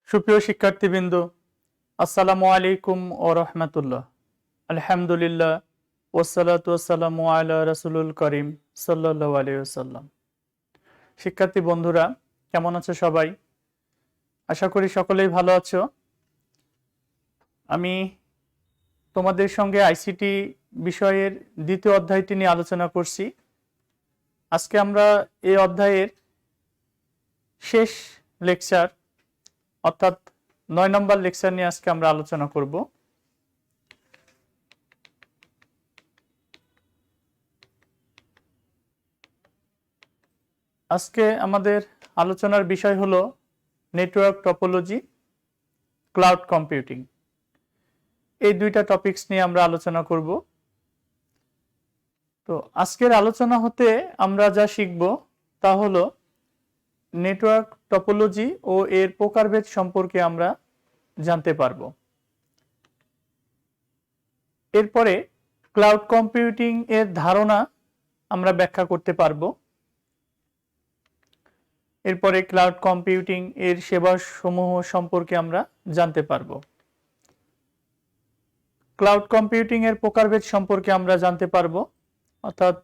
সুপ্রিয় শিক্ষার্থীবৃন্দ, আসসালামু আলাইকুম ও রহমতুল্লাহ। আলহামদুলিল্লাহ ওয়াসসালাতু ওয়াসসালামু আলা রাসূলুল করিম সাল্লাল্লাহু আলাইহি ওয়াসাল্লাম। শিক্ষার্থী বন্ধুরা, কেমন আছো সবাই? আশা করি সকলেই ভালো আছো। আমি তোমাদের সঙ্গে আইসিটি বিষয়ের দ্বিতীয় অধ্যায়টি নিয়ে আলোচনা করছি। আজকে আমরা এই অধ্যায়ের শেষ লেকচার অর্থাৎ 9 নম্বর লেকচার নিয়ে আজকে আমরা আলোচনা করব। আজকে আমাদের আলোচনার বিষয় হলো নেটওয়ার্ক টপোলজি, ক্লাউড কম্পিউটিং। এই দুইটা টপিকস নিয়ে আমরা আলোচনা করব। তো আজকের আলোচনা হতে আমরা যা শিখব তা হলো নেটওয়ার্ক টপোলজি ও এর প্রকারভেদ সম্পর্কে আমরা জানতে পারব। এরপরে ক্লাউড কম্পিউটিং এর ধারণা আমরা ব্যাখ্যা করতে পারব। এরপরে ক্লাউড কম্পিউটিং এর সেবা সমূহ সম্পর্কে আমরা জানতে পারব। ক্লাউড কম্পিউটিং এর প্রকারভেদ সম্পর্কে আমরা জানতে পারব, অর্থাৎ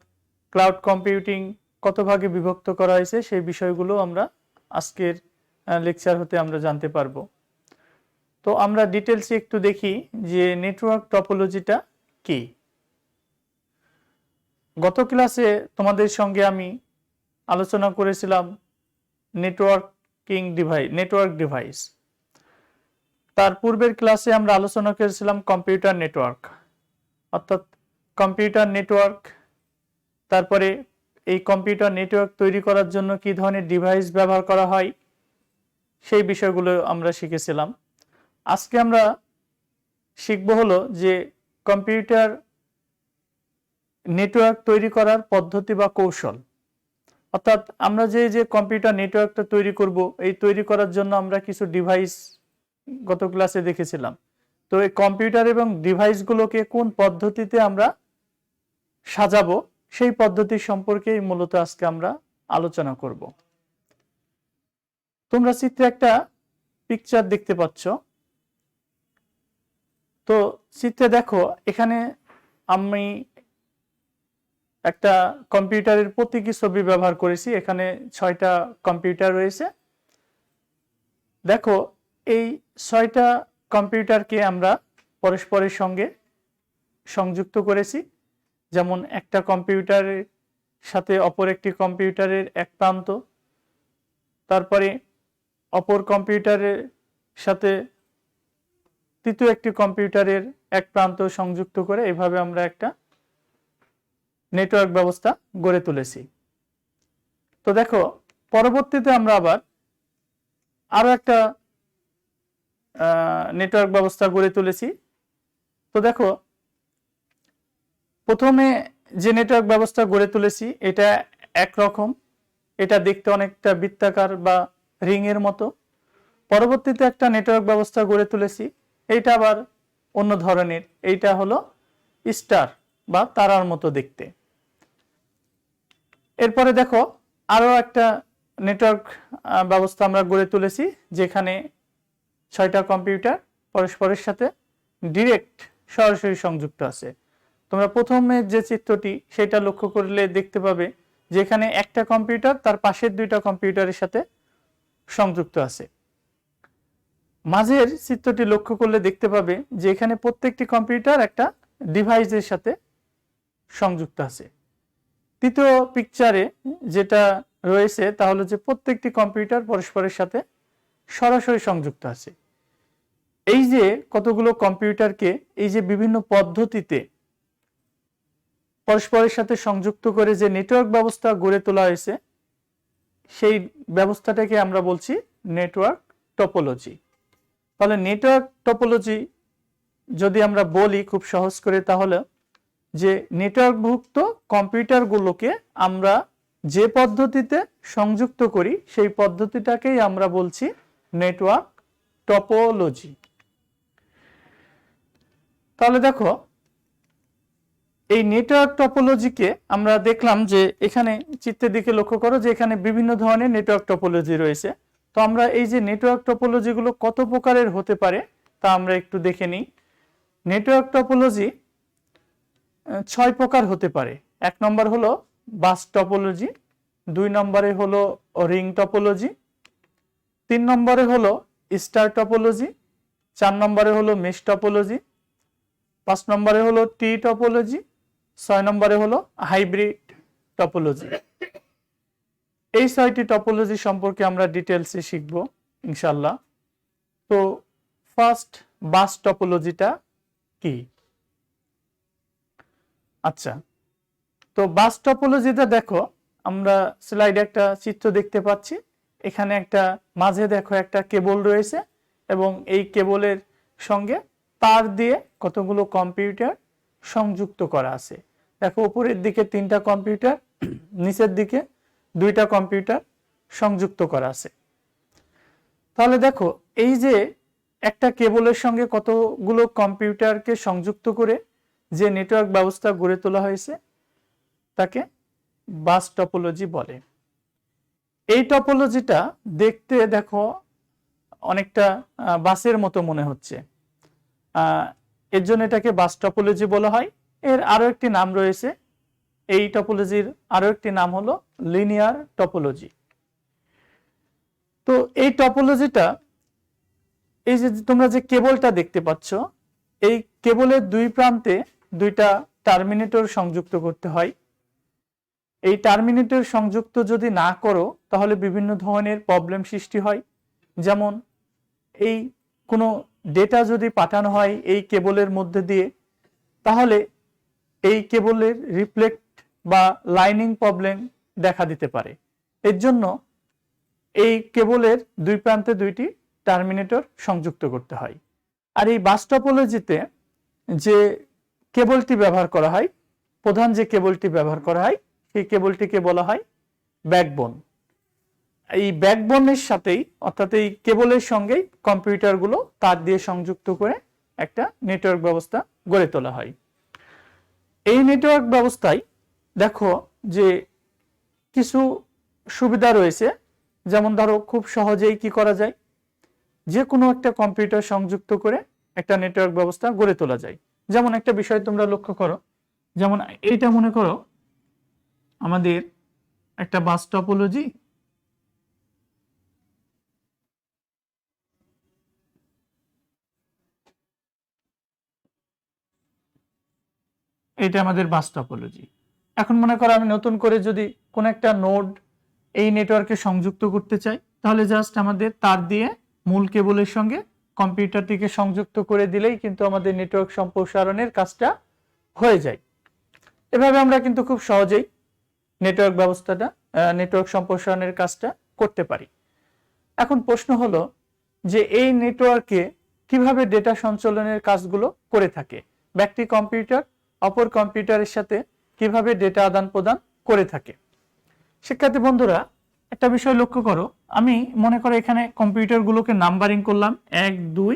ক্লাউড কম্পিউটিং কত ভাগে বিভক্ত করা হয়েছে সেই বিষয়গুলো আমরা আজকের লেকচার হতে আমরা জানতে পারব। তো আমরা ডিটেলসে একটু দেখি যে নেটওয়ার্ক টপোলজিটা কি। গত ক্লাসে তোমাদের সঙ্গে আমি আলোচনা করেছিলাম নেটওয়ার্ক ডিভাইস। তার পূর্বের ক্লাসে আমরা আলোচনা করেছিলাম কম্পিউটার নেটওয়ার্ক, অর্থাৎ কম্পিউটার নেটওয়ার্ক, তারপরে এই কম্পিউটার নেটওয়ার্ক তৈরি করার জন্য কি ধরনের ডিভাইস ব্যবহার করা হয় সেই বিষয়গুলো আমরা শিখেছিলাম। আজকে আমরা শিখব হলো যে কম্পিউটার নেটওয়ার্ক তৈরি করার পদ্ধতি বা কৌশল, অর্থাৎ আমরা যে কম্পিউটার নেটওয়ার্কটা তৈরি করব, এই তৈরি করার জন্য আমরা কিছু ডিভাইস গত ক্লাসে দেখেছিলাম। তো এই কম্পিউটার এবং ডিভাইসগুলোকে কোন পদ্ধতিতে আমরা সাজাবো সেই পদ্ধতি সম্পর্কে মূলত আজকে আমরা আলোচনা করব। তোমরা চিত্রে একটা পিকচার দেখতে পাচ্ছ। তো চিত্রে দেখো, এখানে আমি একটা কম্পিউটারের প্রতীকী ছবি ব্যবহার করেছি। এখানে 6টা কম্পিউটার রয়েছে। দেখো, এই 6টা কম্পিউটারকে আমরা পরস্পরের সঙ্গে সংযুক্ত করেছি। যেমন একটা কম্পিউটারের সাথে অপর একটি কম্পিউটারের এক প্রান্ত, তারপরে অপর কম্পিউটারের সাথে তৃতীয় একটি কম্পিউটারের এক প্রান্ত সংযুক্ত করে এভাবে আমরা একটা নেটওয়ার্ক ব্যবস্থা গড়ে তুলেছি। তো দেখো, পরবর্তীতে আমরা আবার আরো একটা নেটওয়ার্ক ব্যবস্থা গড়ে তুলেছি। তো দেখো, প্রথমে যে নেটওয়ার্ক ব্যবস্থা গড়ে তুলেছি এটা একরকম, এটা দেখতে অনেকটা বৃত্তাকার বা রিং এর মতো। পরবর্তীতে একটা নেটওয়ার্ক ব্যবস্থা গড়ে তুলেছি, এইটা আবার অন্য ধরনের, এইটা হলো স্টার বা তারার মতো দেখতে। এরপরে দেখো, আরো একটা নেটওয়ার্ক ব্যবস্থা আমরা গড়ে তুলেছি, যেখানে 6টা কম্পিউটার পরস্পরের সাথে ডিরেক্ট সরাসরি সংযুক্ত আছে। তোমরা প্রথমে যে চিত্রটি সেটা লক্ষ্য করলে দেখতে পাবে যে এখানে একটা কম্পিউটার তার পাশের 2টা কম্পিউটারের সাথে সংযুক্ত আছে। মাঝের চিত্রটি লক্ষ্য করলে দেখতে পাবে যে এখানে প্রত্যেকটি কম্পিউটার একটা ডিভাইসের সাথে সংযুক্ত আছে। তৃতীয় পিকচারে যেটা রয়েছে তা হলো যে প্রত্যেকটি কম্পিউটার পরস্পরের সাথে সরাসরি সংযুক্ত আছে। এই যে কতগুলো কম্পিউটারকে এই যে বিভিন্ন পদ্ধতিতে পরস্পরের সাথে সংযুক্ত করে যে নেটওয়ার্ক ব্যবস্থা গড়ে তোলা হয়েছে সেই ব্যবস্থাটাকে আমরা বলছি নেটওয়ার্ক টপোলজি। তাহলে নেটওয়ার্ক টপোলজি যদি আমরা বলি খুব সহজ করে, তাহলে যে নেটওয়ার্কভুক্ত কম্পিউটারগুলোকে আমরা যে পদ্ধতিতে সংযুক্ত করি সেই পদ্ধতিটাকেই আমরা বলছি নেটওয়ার্ক টপোলজি। তাহলে দেখো, এই নেটওয়ার্ক টপোলজিকে আমরা দেখলাম যে এখানে চিত্রের দিকে লক্ষ্য করো যে এখানে বিভিন্ন ধরনের নেটওয়ার্ক টপোলজি রয়েছে। তো আমরা এই যে নেটওয়ার্ক টপোলজিগুলো কত প্রকারের হতে পারে তা আমরা একটু দেখে নিই। নেটওয়ার্ক টপোলজি 6 প্রকার হতে পারে। 1 নম্বর হলো বাস টপোলজি, 2 নম্বরে হলো রিং টপোলজি, 3 নম্বরে হলো স্টার টপোলজি, 4 নম্বরে হলো মেশ টপোলজি, 5 নম্বরে হলো টি টপোলজি, 6 নম্বরে হলো হাইব্রিড টপোলজি। এই 6টি টপোলজি সম্পর্কে আমরা ডিটেলসে শিখব ইনশাআল্লাহ। তো ফার্স্ট বাস টপোলজিটা কি? আচ্ছা, তো বাস টপোলজিটা দেখো, আমরা স্লাইডে একটা চিত্র দেখতে পাচ্ছি। এখানে একটা মাঝে দেখো একটা কেবল রয়েছে এবং এই কেবলের সঙ্গে তার দিয়ে কতগুলো কম্পিউটার সংযুক্ত করা আছে। দেখো উপরের দিকে 3টা কম্পিউটার, নিচের দিকে 2টা কম্পিউটার সংযুক্ত করা আছে। তাহলে দেখো এই যে একটা কেবলের সঙ্গে কতগুলো কম্পিউটারকে সংযুক্ত করে যে নেটওয়ার্ক ব্যবস্থা গড়ে তোলা হয়েছে তাকে বাস টপোলজি বলে। এই টপোলজিটা দেখতে দেখো অনেকটা বাসের মতো মনে হচ্ছে, এর জন্য এটাকে বাস টপোলজি বলা হয়। এর আরো একটি নাম রয়েছে, এই টপোলজির আরো একটি নাম হলো লিনিয়ার টপোলজি। তো এই টপোলজিটা, এই যে তোমরা যে কেবলটা দেখতে পাচ্ছ, এই কেবলের 2 প্রান্তে 2টা টার্মিনেটর সংযুক্ত করতে হয়। এই টার্মিনেটর সংযুক্ত যদি না করো তাহলে বিভিন্ন ধরনের প্রবলেম সৃষ্টি হয়। যেমন এই কোনো ডেটা যদি পাঠানো হয় এই কেবলের মধ্যে দিয়ে, তাহলে এই কেবলের রিফ্লেক্ট বা লাইনিং প্রবলেম দেখা দিতে পারে। এর জন্য এই কেবলের 2 প্রান্তে 2টি টার্মিনেটর সংযুক্ত করতে হয়। আর এই বাস টপোলজিতে যে কেবলটি ব্যবহার করা হয়, প্রধান যে কেবলটি ব্যবহার করা হয় সেই কেবলটিকে বলা হয় ব্যাকবোন। এই ব্যাকবোনের সাথেই, অর্থাৎ এই কেবলের সঙ্গেই কম্পিউটারগুলো তার দিয়ে সংযুক্ত করে একটা নেটওয়ার্ক ব্যবস্থা গড়ে তোলা হয়। এই নেটওয়ার্ক ব্যবস্থায় দেখো যে কিছু সুবিধা রয়েছে। যেমন ধরো খুব সহজেই কি করা যায়, যে কোনো একটা কম্পিউটার সংযুক্ত করে একটা নেটওয়ার্ক ব্যবস্থা গড়ে তোলা যায়। যেমন একটা বিষয় তোমরা লক্ষ্য করো, যেমন এইটা মনে করো আমাদের একটা বাস টপোলজি, এটা আমাদের বাস টপোলজি। এখন মনে করো আমি নতুন করে যদি কোন একটা নোড এই নেটওয়ার্কে সংযুক্ত করতে চাই, তাহলে জাস্ট আমাদের তার দিয়ে মূল কেবলের সঙ্গে কম্পিউটারটিকে সংযুক্ত করে দিলেই কিন্তু আমাদের নেটওয়ার্ক সম্প্রসারণের কাজটা হয়ে যায়। এভাবে আমরা কিন্তু খুব সহজেই নেটওয়ার্ক ব্যবস্থাটা, নেটওয়ার্ক সম্প্রসারণের কাজটা করতে পারি। এখন প্রশ্ন হলো যে এই নেটওয়ার্কে কিভাবে ডেটা সঞ্চালনের কাজগুলো করে থাকে, ব্যক্তি কম্পিউটার অপর কম্পিউটারের সাথে কিভাবে ডেটা আদান প্রদান করে থাকে। শিক্ষার্থী বন্ধুরা, একটা বিষয় লক্ষ্য করো, আমি মনে করো এখানে কম্পিউটারগুলোকে নাম্বারিং করলাম 1 2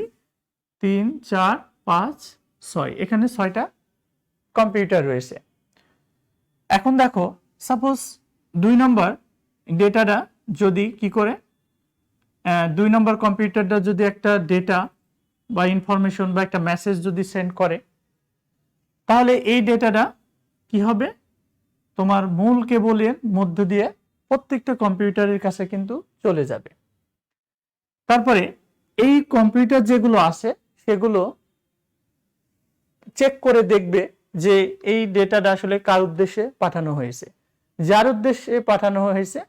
3 4 5 6, এখানে 6টা কম্পিউটার রয়েছে। এখন দেখো সাপোজ 2 নম্বর ডেটাটা যদি কি করে, 2 নম্বর কম্পিউটারটা যদি একটা ডেটা বা ইনফরমেশন বা একটা মেসেজ যদি সেন্ড করে, তাহলে এই ডেটাটা কি হবে, তোমার মূল কেবলের মধ্য দিয়ে প্রত্যেকটা কম্পিউটারের কাছে কিন্তু চলে যাবে। তারপরে এই কম্পিউটার যেগুলো আছে সেগুলো চেক করে দেখবে যে এই ডেটাটা আসলে কার উদ্দেশ্যে পাঠানো হয়েছে। যার উদ্দেশ্যে পাঠানো হয়েছে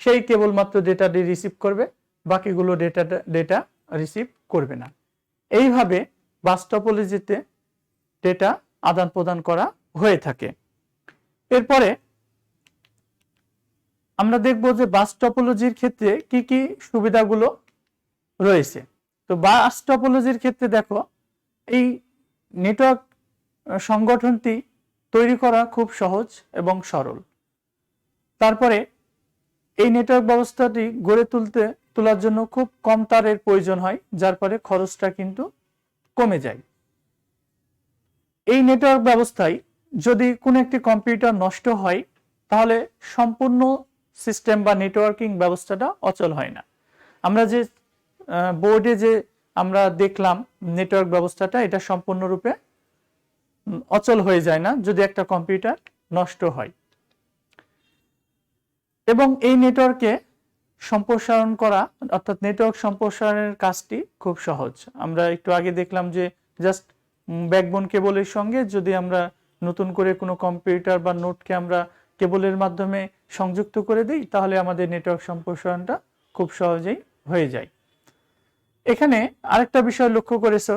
সেই কেবলমাত্র ডেটাটি রিসিভ করবে, বাকিগুলো ডেটা রিসিভ করবে না। এইভাবে বাস টপোলজিতে ডেটা আদান প্রদান করা হয়ে থাকে। এরপরে আমরা দেখব যে বাস টপোলজির ক্ষেত্রে কি কি সুবিধাগুলো রয়েছে। তো বাস টপোলজির ক্ষেত্রে দেখো এই নেটওয়ার্ক সংগঠনটি তৈরি করা খুব সহজ এবং সরল। তারপরে এই নেটওয়ার্ক ব্যবস্থাটি গড়ে তোলার জন্য খুব কম তারের প্রয়োজন হয়, যার ফলে খরচটা কিন্তু কমে যায়। এই নেটওয়ার্ক ব্যবস্থায় যদি কোনো একটি কম্পিউটার নষ্ট হয় তাহলে সম্পূর্ণ সিস্টেম বা নেটওয়ার্কিং ব্যবস্থাটা অচল হয় না। আমরা যে বোর্ডে যে আমরা দেখলাম নেটওয়ার্ক ব্যবস্থাটা, এটা সম্পূর্ণরূপে অচল হয়ে যায় না যদি একটা কম্পিউটার নষ্ট হয়। এবং এই নেটওয়ার্কে সম্প্রসারণ করা, অর্থাৎ নেটওয়ার্ক সম্প্রসারণের কাজটি খুব সহজ। আমরা একটু আগে দেখলাম যে জাস্ট ব্যাকবোন কেবলের সঙ্গে যদি আমরা নতুন করে কোনো কম্পিউটার বা নোটকে আমরা কেবলের মাধ্যমে সংযুক্ত করে দিই, তাহলে আমাদের নেটওয়ার্ক সম্প্রসারণটা খুব সহজেই হয়ে যায়। এখানে আরেকটা বিষয় লক্ষ্য করেছো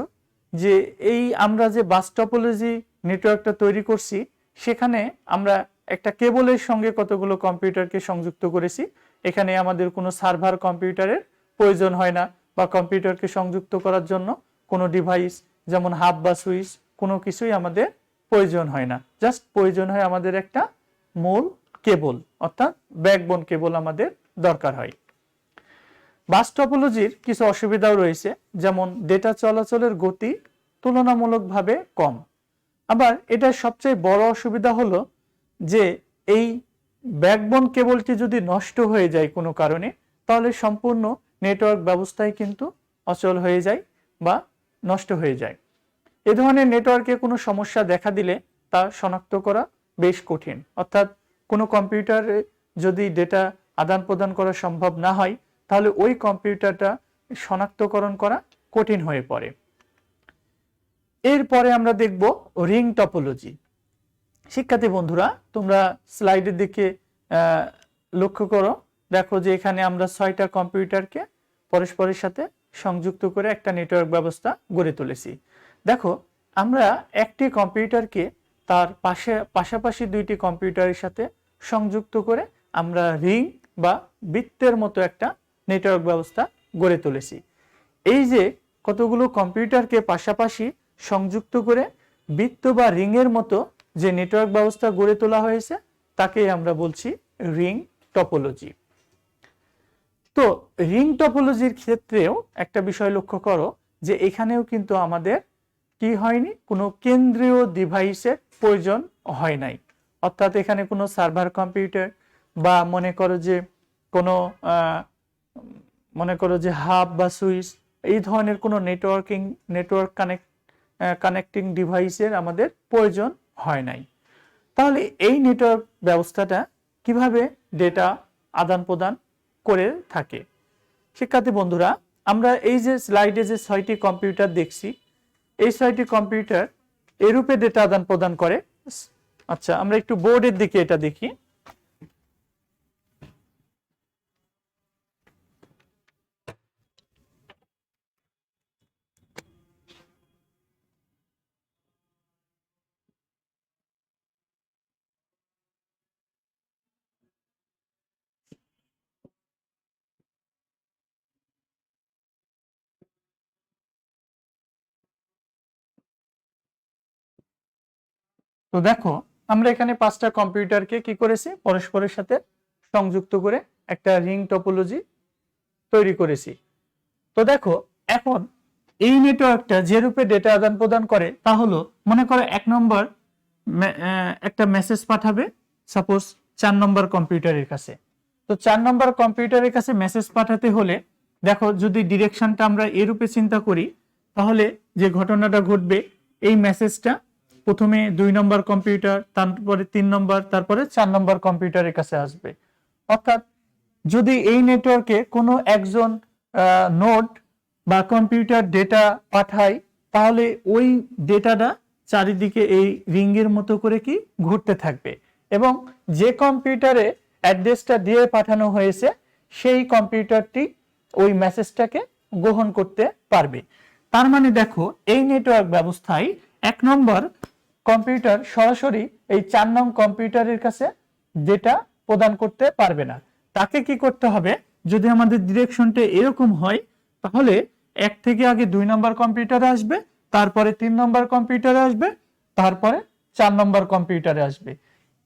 যে এই আমরা যে বাস টপোলজি নেটওয়ার্কটা তৈরি করছি, সেখানে আমরা একটা কেবলের সঙ্গে কতগুলো কম্পিউটারকে সংযুক্ত করেছি। এখানে আমাদের কোনো সার্ভার কম্পিউটারের প্রয়োজন হয় না, বা কম্পিউটারকে সংযুক্ত করার জন্য কোনো ডিভাইস যেমন হাব বা সুইচ কোনো কিছুই আমাদের প্রয়োজন হয় না। জাস্ট প্রয়োজন হয় আমাদের একটা মূল কেবল, অর্থাৎ ব্যাকবোন কেবল আমাদের দরকার হয়। বাস টপোলজির কিছু অসুবিধাও রয়েছে, যেমন ডেটা চলাচলের গতি তুলনামূলকভাবে কম। আবার এটার সবচেয়ে বড় অসুবিধা হলো যে এই ব্যাকবোন কেবলটি যদি নষ্ট হয়ে যায় কোনো কারণে, তাহলে সম্পূর্ণ নেটওয়ার্ক ব্যবস্থাই কিন্তু অচল হয়ে যায় বা নষ্ট হয়ে যায়। এ ধরনের নেটওয়ার্কে কোনো সমস্যা দেখা দিলে তা শনাক্ত করা বেশ কঠিন। অর্থাৎ কোনো কম্পিউটারে যদি ডেটা আদান প্রদান করা সম্ভব না হয়, তাহলে ওই কম্পিউটারটা শনাক্তকরণ করা কঠিন হয়ে পড়ে। এরপরে আমরা দেখব রিং টপোলজি। শিক্ষার্থী বন্ধুরা, তোমরা স্লাইডের দিকে লক্ষ্য করো। দেখো যে এখানে আমরা 6টা কম্পিউটারকে পরস্পরের সাথে সংযুক্ত করে একটা নেটওয়ার্ক ব্যবস্থা গড়ে তুলেছি। দেখো, আমরা একটি কম্পিউটারকে তার পাশাপাশি 2টি কম্পিউটারের সাথে সংযুক্ত করে আমরা রিং বা বৃত্তের মতো একটা নেটওয়ার্ক ব্যবস্থা গড়ে তুলেছি। এই যে কতগুলো কম্পিউটারকে পাশাপাশি সংযুক্ত করে বৃত্ত বা রিংয়ের মতো যে নেটওয়ার্ক ব্যবস্থা গড়ে তোলা হয়েছে, তাকেই আমরা বলছি রিং টপোলজি। তো রিং টপোলজির ক্ষেত্রেও একটা বিষয় লক্ষ্য করো যে এখানেও কিন্তু আমাদের কি হয়নি, কোনো কেন্দ্রীয় ডিভাইসের প্রয়োজন হয় নাই। অর্থাৎ এখানে কোনো সার্ভার কম্পিউটার বা মনে করো যে হাব বা সুইচ, এই ধরনের কোনো নেটওয়ার্ক কানেক্টিং ডিভাইসের আমাদের প্রয়োজন হয় নাই। তাহলে এই নেটওয়ার্ক ব্যবস্থাটা কিভাবে ডেটা আদান প্রদান করে থাকে? শিক্ষার্থী বন্ধুরা, আমরা এই যে স্লাইডে যে 6টি কম্পিউটার দেখছি, এই 6টি কম্পিউটার এরূপে ডেটা আদান প্রদান করে। আচ্ছা, আমরা একটু বোর্ডের দিকে এটা দেখি। তো দেখো, আমরা এখানে 5টা কম্পিউটারকে কি করেছি, পরস্পরের সাথে সংযুক্ত করে একটা রিং টপোলজি তৈরি করেছি। তো দেখো, এখন এই নেটওয়ার্কটা যে রূপে ডেটা আদান প্রদান করে তা হলো, মনে করো 1 নম্বর একটা মেসেজ পাঠাবে সাপোজ 4 নম্বর কম্পিউটারের কাছে। তো 4 নম্বর কম্পিউটারের কাছে মেসেজ পাঠাতে হলে দেখো, যদি ডিরেকশনটা আমরা এরূপে চিন্তা করি, তাহলে যে ঘটনাটা ঘটবে, এই মেসেজটা প্রথমে 2 নম্বর কম্পিউটার, তারপরে 3 নম্বর, তারপরে 4 নম্বর কম্পিউটারের কাছে আসবে। অর্থাৎ যদি এই নেটওয়ার্কে কোনো একজন নোড বা কম্পিউটার ডেটা পাঠায়, তাহলে ওই ডেটাটা চারিদিকে এই রিংয়ের মতো করে কি ঘুরতে থাকবে, এবং যে কম্পিউটারে অ্যাড্রেসটা দিয়ে পাঠানো হয়েছে সেই কম্পিউটারটি ওই মেসেজটাকে গ্রহণ করতে পারবে। তার মানে দেখো, এই নেটওয়ার্ক ব্যবস্থায় 1 নম্বর কম্পিউটার সরাসরি এই 4 নং কম্পিউটারের কাছে ডেটা প্রদান করতে পারবে না। তাকে কি করতে হবে, যদি আমাদের ডিরেকশনটা এরকম হয়, তাহলে 1 থেকে আগে 2 নম্বর কম্পিউটারে আসবে, তারপরে 3 নম্বর কম্পিউটারে আসবে, তারপরে 4 নম্বর কম্পিউটারে আসবে।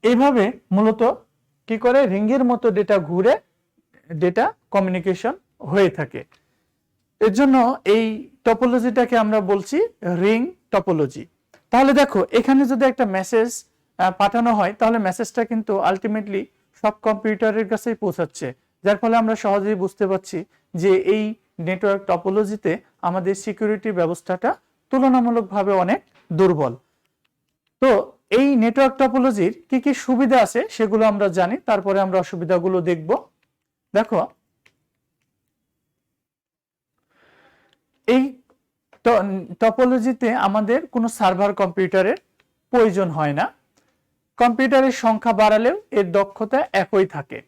এইভাবে মূলত কি করে রিংয়ের মতো ডেটা ঘুরে ডেটা কমিউনিকেশন হয়ে থাকে। এর জন্য এই টপোলজিটাকে আমরা বলছি রিং টপোলজি। তাহলে দেখো, এখানে যদি একটা মেসেজ পাঠানো হয়, তাহলে মেসেজটা কিন্তু আলটিমেটলি সব কম্পিউটারের কাছেই পৌঁছাচ্ছে। যার ফলে আমরা সহজেই বুঝতে পারছি যে এই নেটওয়ার্ক টপোলজিতে আমাদের সিকিউরিটি ব্যবস্থাটা তুলনামূলকভাবে অনেক দুর্বল। তো এই নেটওয়ার্ক টপোলজির কি কি সুবিধা আছে সেগুলো আমরা জানি, তারপরে আমরা অসুবিধাগুলো দেখব। দেখো, এই টপোলজিতে আমাদের কোনো সার্ভার কম্পিউটারের প্রয়োজন হয় না। কম্পিউটারের সংখ্যা বাড়ালেও এর দক্ষতা একই থাকে।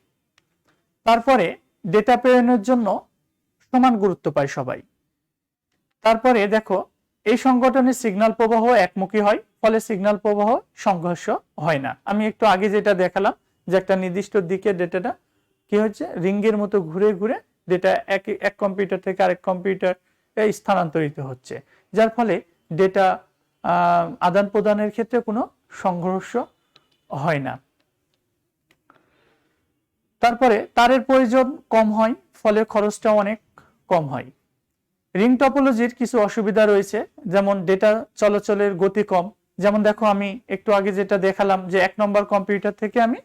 তারপরে ডেটা প্রেরণের জন্য সমান গুরুত্ব পায় সবাই। তারপরে দেখো, এই সংগঠনের সিগন্যাল প্রবাহ একমুখী হয়, ফলে সিগন্যাল প্রবাহ সংঘর্ষ হয় না। আমি একটু আগে যেটা দেখালাম যে একটা নির্দিষ্ট দিকে ডেটাটা কি হচ্ছে, রিঙ্গের মতো ঘুরে ঘুরে ডেটা এক কম্পিউটার থেকে আরেক কম্পিউটার স্থানান্তরিত হচ্ছে, যার ফলে ডেটা আদান প্রদানের ক্ষেত্রে কোনো সংঘর্ষ হয় না। তারপরে তারের প্রয়োজন কম হয়, ফলে খরচটা অনেক কম হয়। রিং টপোলজির কিছু অসুবিধা রয়েছে, যেমন ডেটা চলাচলের গতি কম। যেমন দেখো, আমি একটু আগে যেটা দেখালাম যে 1 নম্বর কম্পিউটার থেকে আমি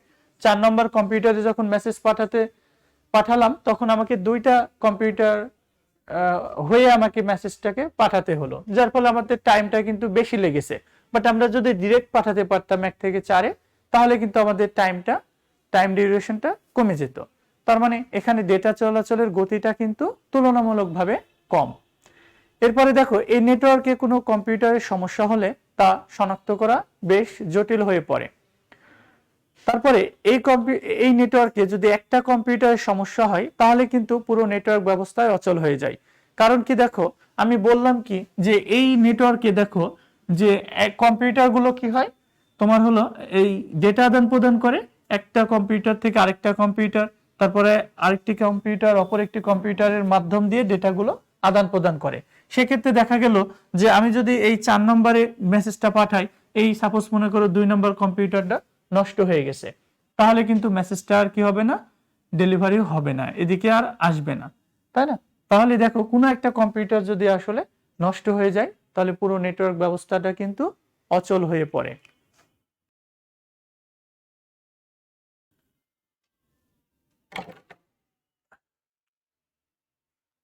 4 নম্বর কম্পিউটারে যখন মেসেজ পাঠালাম, তখন আমাকে 2টা কম্পিউটার হয়ে আমাকে মেসেজটাকে পাঠাতে হলো, যার ফলে আমাদের টাইমটা কিন্তু বেশি লেগেছে। বাট আমরা যদি ডিরেক্ট পাঠাতে পারতাম 1 থেকে 4-এ, তাহলে কিন্তু আমাদের টাইম ডিউরেশনটা কমে যেত। তার মানে এখানে ডেটা চলাচলের গতিটা কিন্তু তুলনামূলকভাবে কম। এরপরে দেখো, এই নেটওয়ার্কে কোনো কম্পিউটারের সমস্যা হলে তা শনাক্ত করা বেশ জটিল হয়ে পড়ে। তারপরে এই নেটওয়ার্কে যদি একটা কম্পিউটারের সমস্যা হয়, তাহলে কিন্তু পুরো নেটওয়ার্ক ব্যবস্থায় অচল হয়ে যায়। কারণ কি, দেখো আমি বললাম কি যে এই নেটওয়ার্কে দেখো যে কম্পিউটারগুলো কি হয়, তোমার হলো এই ডেটা আদান প্রদান করে একটা কম্পিউটার থেকে আরেকটা কম্পিউটার, তারপরে আরেকটি কম্পিউটার অপর একটি কম্পিউটারের মাধ্যম দিয়ে ডেটাগুলো আদান প্রদান করে। সেক্ষেত্রে দেখা গেল যে আমি যদি এই 4 নম্বরে মেসেজটা পাঠাই, এই সাপোজ মনে করো 2 নম্বর কম্পিউটারটা নষ্ট হয়ে গেছে, তাহলে কিন্তু মেসেজটা আর কি হবে না, ডেলিভারি হবে না, এদিকে আর আসবে না, তাই না? তাহলে দেখো, কোনো একটা কম্পিউটার যদি আসলে নষ্ট হয়ে যায়, তাহলে পুরো নেটওয়ার্ক ব্যবস্থাটা কিন্তু অচল হয়ে পড়ে।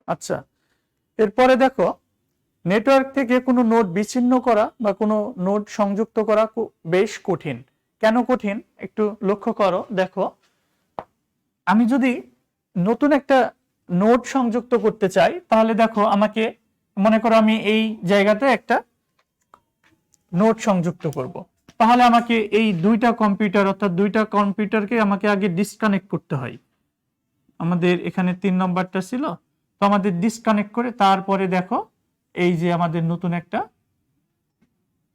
আচ্ছা, এরপরে দেখো, নেটওয়ার্ক থেকে কোনো নোড বিচ্ছিন্ন করা বা কোনো নোড সংযুক্ত করা বেশ কঠিন। কেন কঠিন একটু লক্ষ্য করো। দেখো, আমি যদি নতুন একটা নোড সংযুক্ত করতে চাই, তাহলে দেখো আমাকে মনে করো আমি এই জায়গাতে একটা নোড সংযুক্ত করব। তাহলে আমাকে এই 2টা কম্পিউটার অর্থাৎ 2টা কম্পিউটারকে আমাকে আগে ডিসকানেক্ট করতে হয়। আমাদের এখানে 3 নম্বরটা ছিল, তো আমাদের ডিসকানেক্ট করে তারপরে দেখো এই যে আমাদের নতুন একটা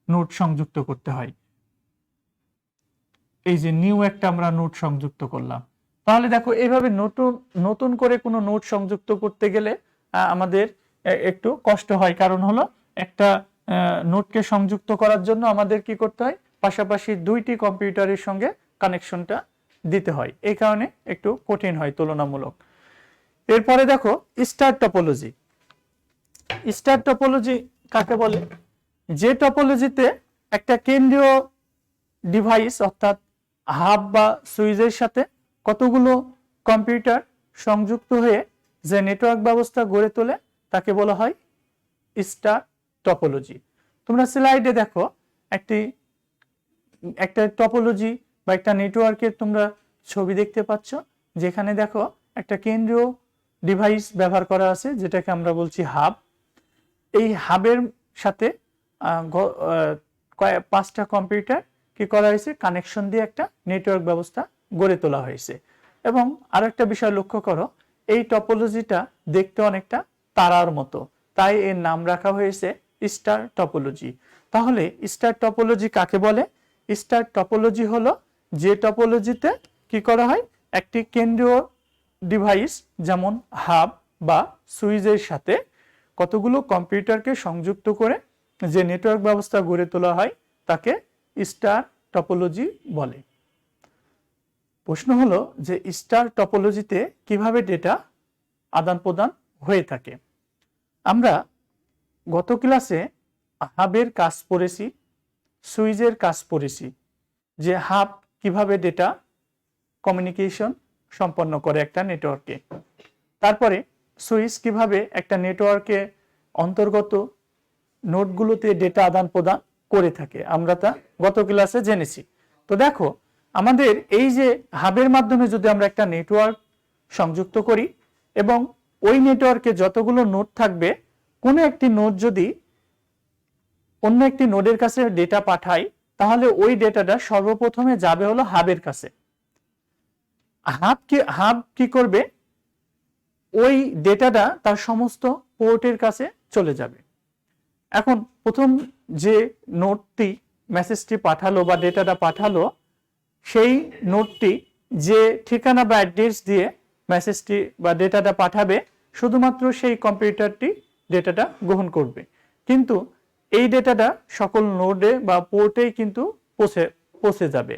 নোড সংযুক্ত করতে হয়। এই যে নিউ একটা আমরা নোড সংযুক্ত করলাম। তাহলে দেখো, এইভাবে নতুন করে কোনো নোড সংযুক্ত করতে গেলে আমাদের একটু কষ্ট হয়। কারণ হলো, একটা নোডকে সংযুক্ত করার জন্য আমাদের কি করতে হয়, পাশাপাশি 2টি কম্পিউটারের সঙ্গে কানেকশনটা দিতে হয়। এই কারণে একটু কঠিন হয় তুলনামূলক। এরপরে দেখো, স্টার টপোলজি। স্টার টপোলজি কাকে বলে? যে টপোলজিতে একটা কেন্দ্রীয় ডিভাইস অর্থাৎ হাব বা সুইচের সাথে কতগুলো কম্পিউটার সংযুক্ত হয়ে যে নেটওয়ার্ক ব্যবস্থা গড়ে তোলে, তাকে বলা হয় স্টার টপোলজি। তোমরা স্লাইডে দেখো একটা টপোলজি বা একটা নেটওয়ার্কের তোমরা ছবি দেখতে পাচ্ছ, যেখানে দেখো একটা কেন্দ্রীয় ডিভাইস ব্যবহার করা আছে, যেটাকে আমরা বলছি হাব। এই হাবের সাথে 5টা কম্পিউটার কি করা হয়েছে, কানেকশন দিয়ে একটা নেটওয়ার্ক ব্যবস্থা গড়ে তোলা হয়েছে। এবং আরো একটা বিষয় লক্ষ্য করো, এই টপোলজিটা দেখতে অনেকটা তারার মতো, তাই এর নাম রাখা হয়েছে স্টার টপোলজি। তাহলে স্টার টপোলজি কাকে বলে? স্টার টপোলজি হলো যে টপোলজিতে কি করা হয়, একটি কেন্দ্রীয় ডিভাইস যেমন হাব বা সুইচের সাথে কতগুলো কম্পিউটারকে সংযুক্ত করে যে নেটওয়ার্ক ব্যবস্থা গড়ে তোলা হয়, তাকে স্টার টপোলজি বলে। প্রশ্ন হলো যে স্টার টপোলজিতে কিভাবে ডেটা আদান প্রদান হয়ে থাকে। আমরা গত ক্লাসে হাবের কাজ পড়েছি, সুইচের কাজ পড়েছি, যে হাব কিভাবে ডেটা কমিউনিকেশন সম্পন্ন করে একটা নেটওয়ার্কে। তারপরে সুইচ কিভাবে একটা নেটওয়ার্কে অন্তর্গত নোডগুলোতে ডেটা আদান প্রদান করে থাকে আমরা তা গত ক্লাসে জেনেছি। তো দেখো আমাদের এই যে হাবের মাধ্যমে যদি আমরা একটা নেটওয়ার্ক সংযুক্ত করি এবং ওই নেটওয়ার্কে যতগুলো নোড থাকবে, কোনো একটি নোড যদি অন্য একটি নোডের কাছে ডেটা পাঠায়, তাহলে ওই ডেটাটা সর্বপ্রথমে যাবে হলো হাবের কাছে। হাব কি করবে, ওই ডেটাটা তার সমস্ত পোর্টের কাছে চলে যাবে। এখন প্রথম যে নোডটি মেসেজটি পাঠালো বা ডেটাটা পাঠালো, সেই নোডটি যে ঠিকানা বা অ্যাড্রেস দিয়ে মেসেজটি বা ডেটাটা পাঠাবে, শুধুমাত্র সেই কম্পিউটারটি ডেটাটা গ্রহণ করবে। কিন্তু এই ডেটাটা সকল নোডে বা পোর্টেই কিন্তু পৌঁছে যাবে।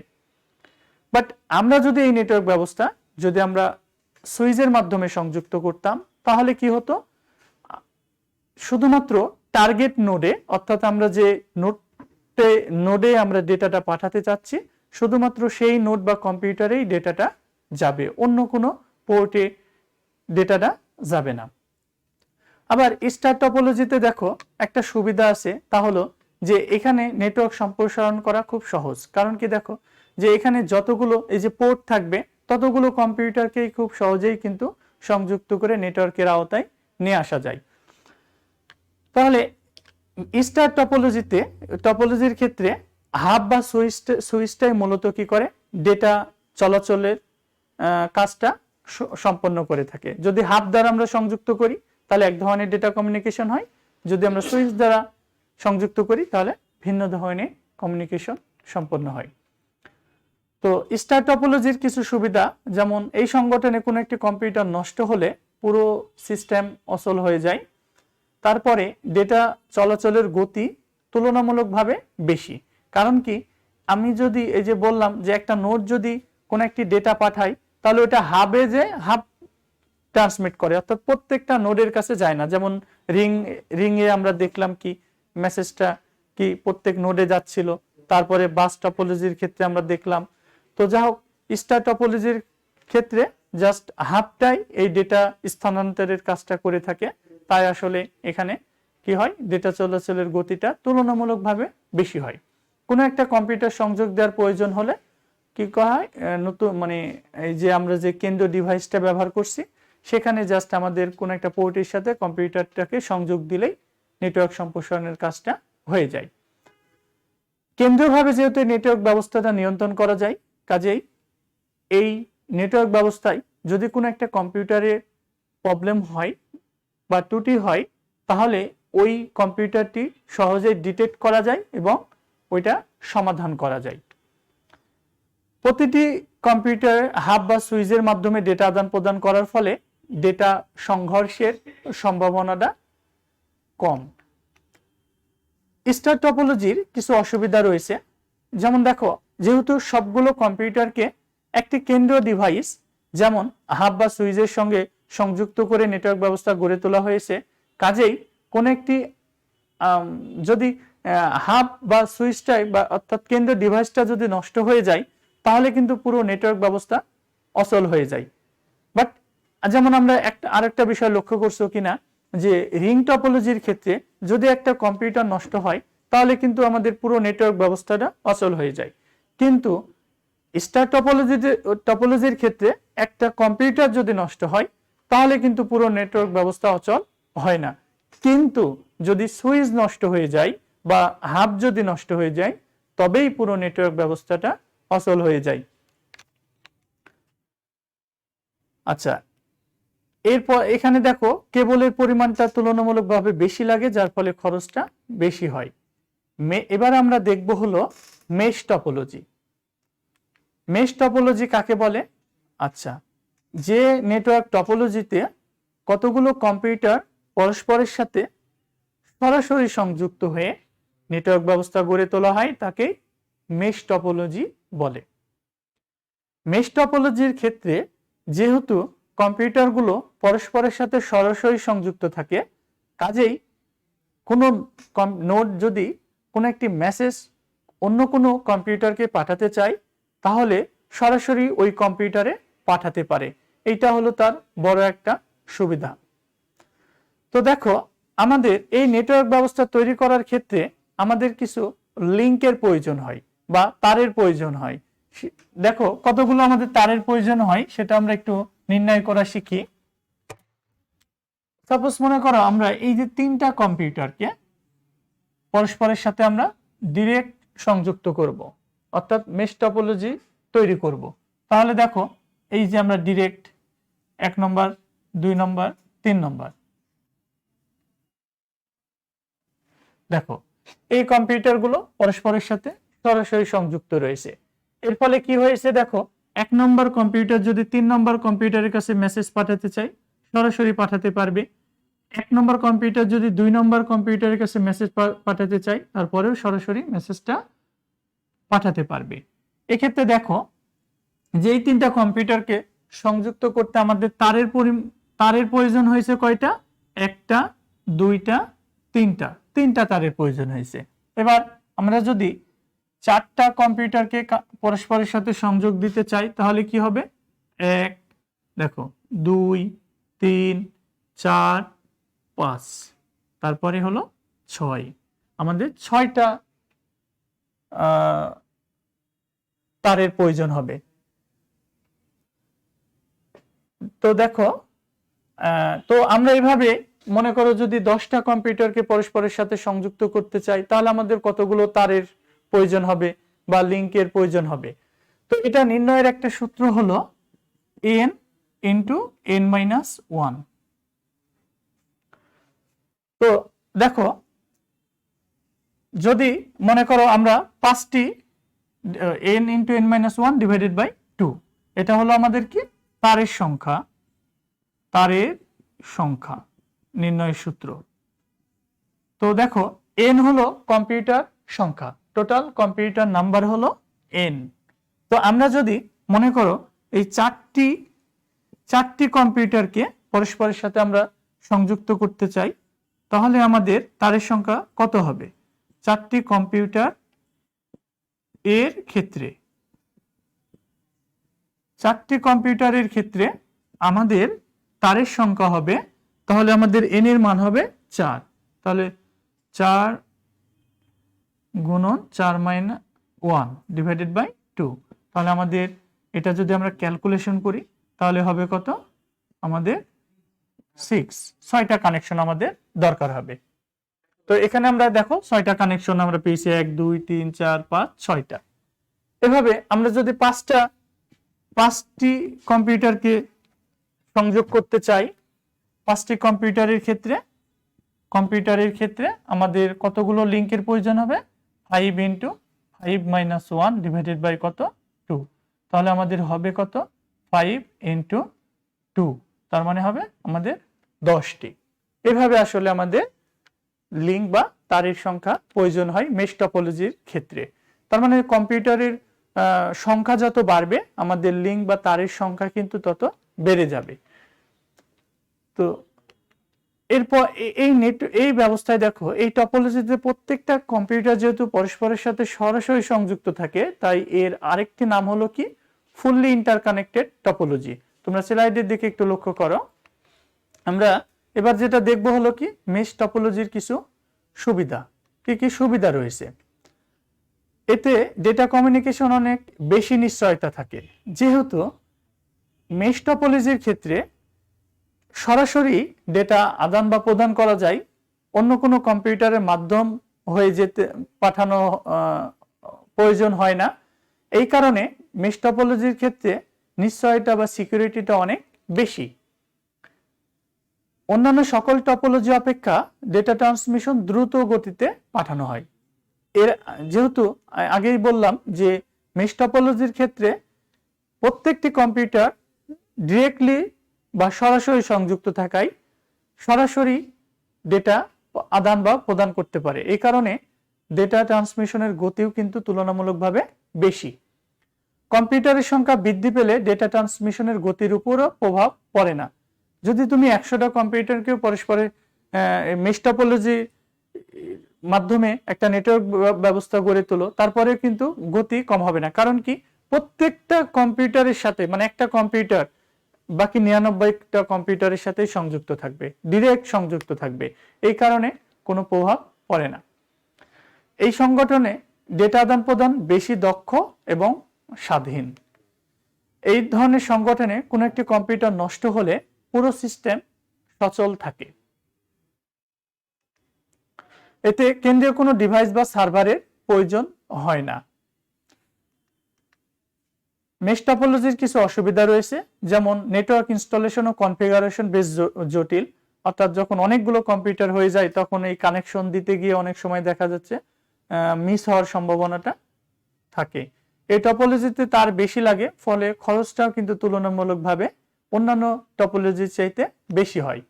বাট আমরা যদি এই নেটওয়ার্ক ব্যবস্থা যদি আমরা সুইচের মাধ্যমে সংযুক্ত করতাম, তাহলে কি হতো, শুধুমাত্র টার্গেট নোডে, অর্থাৎ আমরা যে নোডে আমরা ডেটাটা পাঠাতে চাচ্ছি, শুধুমাত্র সেই নোড বা কম্পিউটারেই ডেটাটা যাবে, অন্য কোনো পোর্টে ডেটাটা যাবে না। আবার স্টার টপোলজিতে দেখো একটা সুবিধা আছে, তা হলো যে এখানে নেটওয়ার্ক সম্প্রসারণ করা খুব সহজ। কারণ কি, দেখো যে এখানে যতগুলো এই যে পোর্ট থাকবে, ততগুলো কম্পিউটারকেই খুব সহজেই কিন্তু সংযুক্ত করে নেটওয়ার্কের আওতায় নিয়ে আসা যায়। তাহলে স্টার টপোলজির ক্ষেত্রে হাব বা সুইচটাই মূলত কি করে, ডেটা চলাচলের কাজটা সম্পন্ন করে থাকে। যদি হাব দ্বারা আমরা সংযুক্ত করি তাহলে এক ধরনের ডেটা কমিউনিকেশন হয়, যদি আমরা সুইচ দ্বারা সংযুক্ত করি তাহলে ভিন্ন ধরনের কমিউনিকেশন সম্পন্ন হয়। তো স্টার টপোলজির কিছু সুবিধা, যেমন এই সংগঠনে কোনো একটি কম্পিউটার নষ্ট হলে পুরো সিস্টেম অচল হয়ে যায়। তারপরে ডেটা চলাচলের গতি তুলনামূলকভাবে বেশি। কারণ কি, আমি যদি এই যে বললাম যে একটা নোড যদি কোনো একটি ডেটা পাঠায়, তাহলে ওটা হাবে যে হাব ট্রান্সমিট করে, অর্থাৎ প্রত্যেকটা নোডের কাছে যায় না। যেমন রিংয়ে আমরা দেখলাম কি মেসেজটা কি প্রত্যেক নোডে যাচ্ছিল। তারপরে বাস টপোলজির ক্ষেত্রে আমরা দেখলাম। তো যা হোক, স্টার টপোলজির ক্ষেত্রে জাস্ট হাবটাই এই ডেটা স্থানান্তরের কাজটা করে থাকে। তাই আসলে এখানে কি হয়, ডেটা চলাচলের গতিটা তুলনামূলকভাবে বেশি হয়। কোনো একটা কম্পিউটার সংযোগ দেওয়ার প্রয়োজন হলে কি করা হয়, নতুন মানে এই যে আমরা যে কেন্দ্রীয় ডিভাইসটা ব্যবহার করছি, সেখানে জাস্ট আমাদের কোনো একটা পোর্টের সাথে কম্পিউটারটাকে সংযোগ দিলেই নেটওয়ার্ক সম্প্রসারণের কাজটা হয়ে যায়। কেন্দ্রীয়ভাবে যেহেতু নেটওয়ার্ক ব্যবস্থাটা নিয়ন্ত্রণ করা যায়, কাজেই এই নেটওয়ার্ক ব্যবস্থায় যদি কোনো একটা কম্পিউটারে প্রবলেম হয় বা ত্রুটি হয়, তাহলে ওই কম্পিউটারটি সহজেই ডিটেক্ট করা যায় এবং ওইটা সমাধান করা যায়। প্রতিটি কম্পিউটার হাব বা সুইচের মাধ্যমে ডেটা আদান প্রদান করার ফলে ডেটা সংঘর্ষের সম্ভাবনাটা কম। স্টার টপোলজির কিছু অসুবিধা রয়েছে, যেমন দেখো, যেহেতু সবগুলো কম্পিউটারকে একটি কেন্দ্রীয় ডিভাইস যেমন হাব বা সুইচের সঙ্গে সংযুক্ত করে নেটওয়ার্ক ব্যবস্থা গড়ে তোলা হয়েছে, কাজেই কোন একটি যদি হাব বা সুইচটাই বা অর্থাৎ কেন্দ্রীয় ডিভাইসটা যদি নষ্ট হয়ে যায়, তাহলে কিন্তু পুরো নেটওয়ার্ক ব্যবস্থা অচল হয়ে যায়। বাট যেমন আমরা আরেকটা বিষয় লক্ষ্য করছো কিনা, যে রিং টপোলজির ক্ষেত্রে যদি একটা কম্পিউটার নষ্ট হয়, তাহলে কিন্তু আমাদের পুরো নেটওয়ার্ক ব্যবস্থাটা অচল হয়ে যায়। কিন্তু স্টার টপোলজির ক্ষেত্রে একটা কম্পিউটার যদি নষ্ট হয়, তাহলে কিন্তু পুরো নেটওয়ার্ক ব্যবস্থা অচল হয় না। কিন্তু যদি সুইচ নষ্ট হয়ে যায় বা হাব যদি নষ্ট হয়ে যায়, তবেই পুরো নেটওয়ার্ক ব্যবস্থাটা অচল হয়ে যায়। আচ্ছা, এরপর এখানে দেখো কেবলের পরিমাণটা তুলনামূলকভাবে বেশি লাগে, যার ফলে খরচটা বেশি হয়। এবার আমরা দেখব হলো মেশ টপোলজি। মেশ টপোলজি কাকে বলে? আচ্ছা, যে নেটওয়ার্ক টপোলজিতে কতগুলো কম্পিউটার পরস্পরের সাথে সরাসরি সংযুক্ত হয়ে নেটওয়ার্ক ব্যবস্থা গড়ে তোলা হয়, তাকে মেশ টপোলজি বলে। মেশ টপোলজির ক্ষেত্রে যেহেতু কম্পিউটারগুলো পরস্পরের সাথে সরাসরি সংযুক্ত থাকে, কাজেই কোনো নোড যদি কোনো একটি মেসেজ অন্য কোনো কম্পিউটারকে পাঠাতে চায়, তাহলে সরাসরি ওই কম্পিউটারে পাঠাতে পারে। এইটা হলো তার বড় একটা সুবিধা। তো দেখো, আমাদের এই নেটওয়ার্ক ব্যবস্থা তৈরি করার ক্ষেত্রে আমাদের কিছু লিংকের প্রয়োজন হয় বা তারের প্রয়োজন হয়। দেখো কতগুলো আমাদের তারের প্রয়োজন হয় সেটা আমরা একটু নির্ণয় করা শিখি। সাপোজ মনে করো আমরা এই যে তিনটা কম্পিউটারকে পরস্পরের সাথে আমরা ডিরেক্ট সংযুক্ত করব, অর্থাৎ মেশ টপোলজি তৈরি করব। তাহলে দেখো এই যে আমরা ডিরেক্ট 1 নম্বর, 2 নম্বর, 3 নম্বর, দেখো এই কম্পিউটারগুলো পরস্পরের সাথে সরাসরি সংযুক্ত রয়েছে। এর ফলে কি হয়েছে, দেখো 1 নম্বর কম্পিউটার যদি 3 নম্বর কম্পিউটারের কাছে মেসেজ পাঠাতে চাই সরাসরি পাঠাতে পারবে। 1 নম্বর কম্পিউটার যদি 2 নম্বর কম্পিউটারের কাছে মেসেজ পাঠাতে চাই তারপরেও সরাসরি মেসেজটা পাঠাতে পারবে। এক্ষেত্রে দেখো যে এই তিনটা কম্পিউটারকে সংযুক্ত করতে আমাদের তারের প্রয়োজন হয়েছে কয়টা, 1টা, 2টা, 3টা তারের প্রয়োজন হয়েছে। এবার আমরা যদি 4টা কম্পিউটারকে পরস্পরের সাথে সংযোগ দিতে চাই তাহলে কি হবে, 1, দেখো 2, 3, 4, 5, তারপরে হলো 6, আমাদের 6টা তারের প্রয়োজন হবে। তো দেখো তো আমরা এইভাবে মনে করো যদি 10টা কম্পিউটারকে পরস্পরের সাথে সংযুক্ত করতে চাই তাহলে আমাদের কতগুলো তারের প্রয়োজন হবে বা লিংকের প্রয়োজন হবে। তো এটা নির্ণয়ের একটা সূত্র হলো n × n-1। তো দেখো যদি মনে করো আমরা 5টি n × n-1 ডিভাইডেড বাই 2, এটা হলো আমাদের কি তারের সংখ্যা নির্ণয়ের সূত্র। তো দেখো n হলো কম্পিউটার সংখ্যা, টোটাল কম্পিউটার নাম্বার হলো n। তো আমরা যদি মনে করো এই চারটি কম্পিউটারকে পরস্পরের সাথে আমরা সংযুক্ত করতে চাই তাহলে আমাদের তারের সংখ্যা কত হবে, 4টি কম্পিউটার এর ক্ষেত্রে 4টি কম্পিউটারের ক্ষেত্রে আমাদের তারের সংখ্যা হবে, তাহলে আমাদের n এর মান হবে 4, তাহলে 4 × 4-1 ডিভাইডেড বাই 2। তাহলে আমাদের এটা যদি আমরা ক্যালকুলেশন করি তাহলে হবে কত, আমাদের 6টা কানেকশন আমাদের দরকার হবে। তো এখানে আমরা দেখো 6টা কানেকশন আমরা পেয়েছি, 1, 2, 3, 4, 5, 6টা। এভাবে আমরা যদি 5টি কম্পিউটারকে সংযোগ করতে চাই, 5টি কম্পিউটারের ক্ষেত্রে আমাদের কতগুলো লিংকের প্রয়োজন হবে, 5 × 5-1 ডিভাইডেড বাই কত, 2। তাহলে আমাদের হবে কত, 5 × 2, তার মানে হবে আমাদের 10টি। এভাবে আসলে আমাদের লিংক বা তারের সংখ্যা প্রয়োজন হয় মেশ টপোলজির ক্ষেত্রে। তার মানে কম্পিউটারের সংখ্যা যত বাড়বে আমাদের লিংক বা তারের সংখ্যা কিন্তু তত বেড়ে যাবে। তো এরপর এই ব্যবস্থায় দেখো এই টপোলজিতে প্রত্যেকটা কম্পিউটার যেহেতু পরস্পরের সাথে সরাসরি সংযুক্ত থাকে তাই এর আরেকটি নাম হলো কি ফুললি ইন্টারকানেক্টেড টপোলজি। তোমরা স্লাইডের দিকে একটু লক্ষ্য করো। আমরা এবার যেটা দেখবো হলো কি মেশ টপোলজির কিছু সুবিধা, কি সুবিধা রয়েছে। এতে ডেটা কমিউনিকেশন অনেক বেশি নিশ্চয়তা থাকে, যেহেতু মেশ টপোলজির ক্ষেত্রে সরাসরি ডেটা আদান বা প্রদান করা যায়, অন্য কোনো কম্পিউটারের মাধ্যম হয়ে পাঠানো প্রয়োজন হয় না। এই কারণে মেশ টপোলজির ক্ষেত্রে নিশ্চয়তা বা সিকিউরিটিটা অনেক বেশি। অন্যান্য সকল টপোলজি অপেক্ষা ডেটা ট্রান্সমিশন দ্রুত গতিতে পাঠানো হয়। যেহেতু আগেই বললাম যে মেশ টপোলজির ক্ষেত্রে প্রত্যেকটি কম্পিউটার ডিরেক্টলি বা সরাসরি সংযুক্ত থাকায় সরাসরি ডেটা আদান বা প্রদান করতে পারে। এই কারণে ডেটা ট্রান্সমিশনের গতিও কিন্তু তুলনামূলকভাবে বেশি। কম্পিউটারের সংখ্যা বৃদ্ধি পেলে ডেটা ট্রান্সমিশনের গতির উপরও প্রভাব পড়ে না। যদি তুমি 100টা কম্পিউটারকেও পরস্পরের মেশ টপোলজির মাধ্যমে একটা নেটওয়ার্ক ব্যবস্থা গড়ে তোলো তারপরে কিন্তু গতি কম হবে না। কারণ কি, প্রত্যেকটা কম্পিউটারের সাথে, মানে একটা কম্পিউটার বাকি 99টা কম্পিউটারের সাথে সংযুক্ত থাকবে, ডিরেক্ট সংযুক্ত থাকবে। এই কারণে কোনো প্রভাব পড়ে না। এই সংগঠনে ডেটা আদান প্রদান বেশি দক্ষ এবং স্বাধীন। এই ধরনের সংগঠনে কোনো একটি কম্পিউটার নষ্ট হলে পুরো সিস্টেম সচল থাকে। এতে কেন্দ্রীয় কোনো ডিভাইস বা সার্ভারের প্রয়োজন হয় না। মেশ টপোলজির কিছু অসুবিধা রয়েছে, যেমন নেটওয়ার্ক ইনস্টলেশন ও কনফিগারেশন বেশ জটিল। অর্থাৎ যখন অনেকগুলো কম্পিউটার হয়ে যায় তখন এই কানেকশন দিতে গিয়ে অনেক সময় দেখা যাচ্ছে মিস হওয়ার সম্ভাবনাটা থাকে। এই টপোলজিতে তার বেশি লাগে, ফলে খরচটাও কিন্তু তুলনামূলকভাবে অন্যান্য টপোলজির চাইতে বেশি হয়।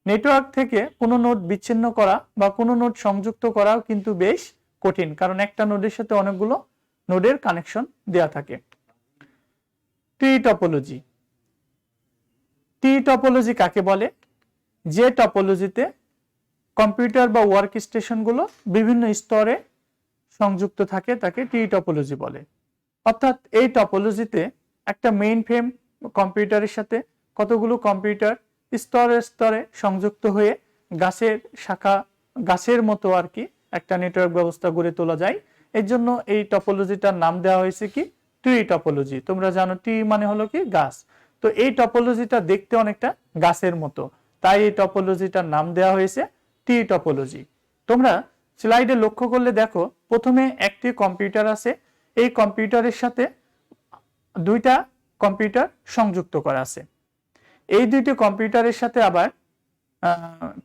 নেটওয়ার্ক থেকে কোনো নোড বিচ্ছিন্ন করা বা কোনো নোড সংযুক্ত করাও কিন্তু বেশ কঠিন, কারণ একটা নোডের সাথে অনেকগুলো নোডের কানেকশন দেয়া থাকে। টি টপোলজি। টি টপোলজি কাকে বলে? যে টপোলজিতে কম্পিউটার বা ওয়ার্ক স্টেশনগুলো বিভিন্ন স্তরে সংযুক্ত থাকে তাকে টি টপোলজি বলে। অর্থাৎ এই টপোলজিতে একটা মেইন ফ্রেম কম্পিউটারের সাথে কতগুলো কম্পিউটার স্তরে স্তরে সংযুক্ত হয়ে গাছের মতো আর কি একটা নেটওয়ার্ক ব্যবস্থা গড়ে তোলা যায়। এর জন্য এই টপোলজিটার নাম দেওয়া হয়েছে কি? টি টপোলজি। তোমরা জানো টি মানে হলো কি? গাছ। তো এই টপোলজিটা দেখতে অনেকটা গাছের মতো, তাই এই টপোলজিটার নাম দেওয়া হয়েছে টি টপোলজি। তোমরা স্লাইডে লক্ষ্য করলে দেখো, প্রথমে একটি কম্পিউটার আছে, এই কম্পিউটারের সাথে দুইটা কম্পিউটার সংযুক্ত করা আছে। এই দুইটি কম্পিউটারের সাথে আবার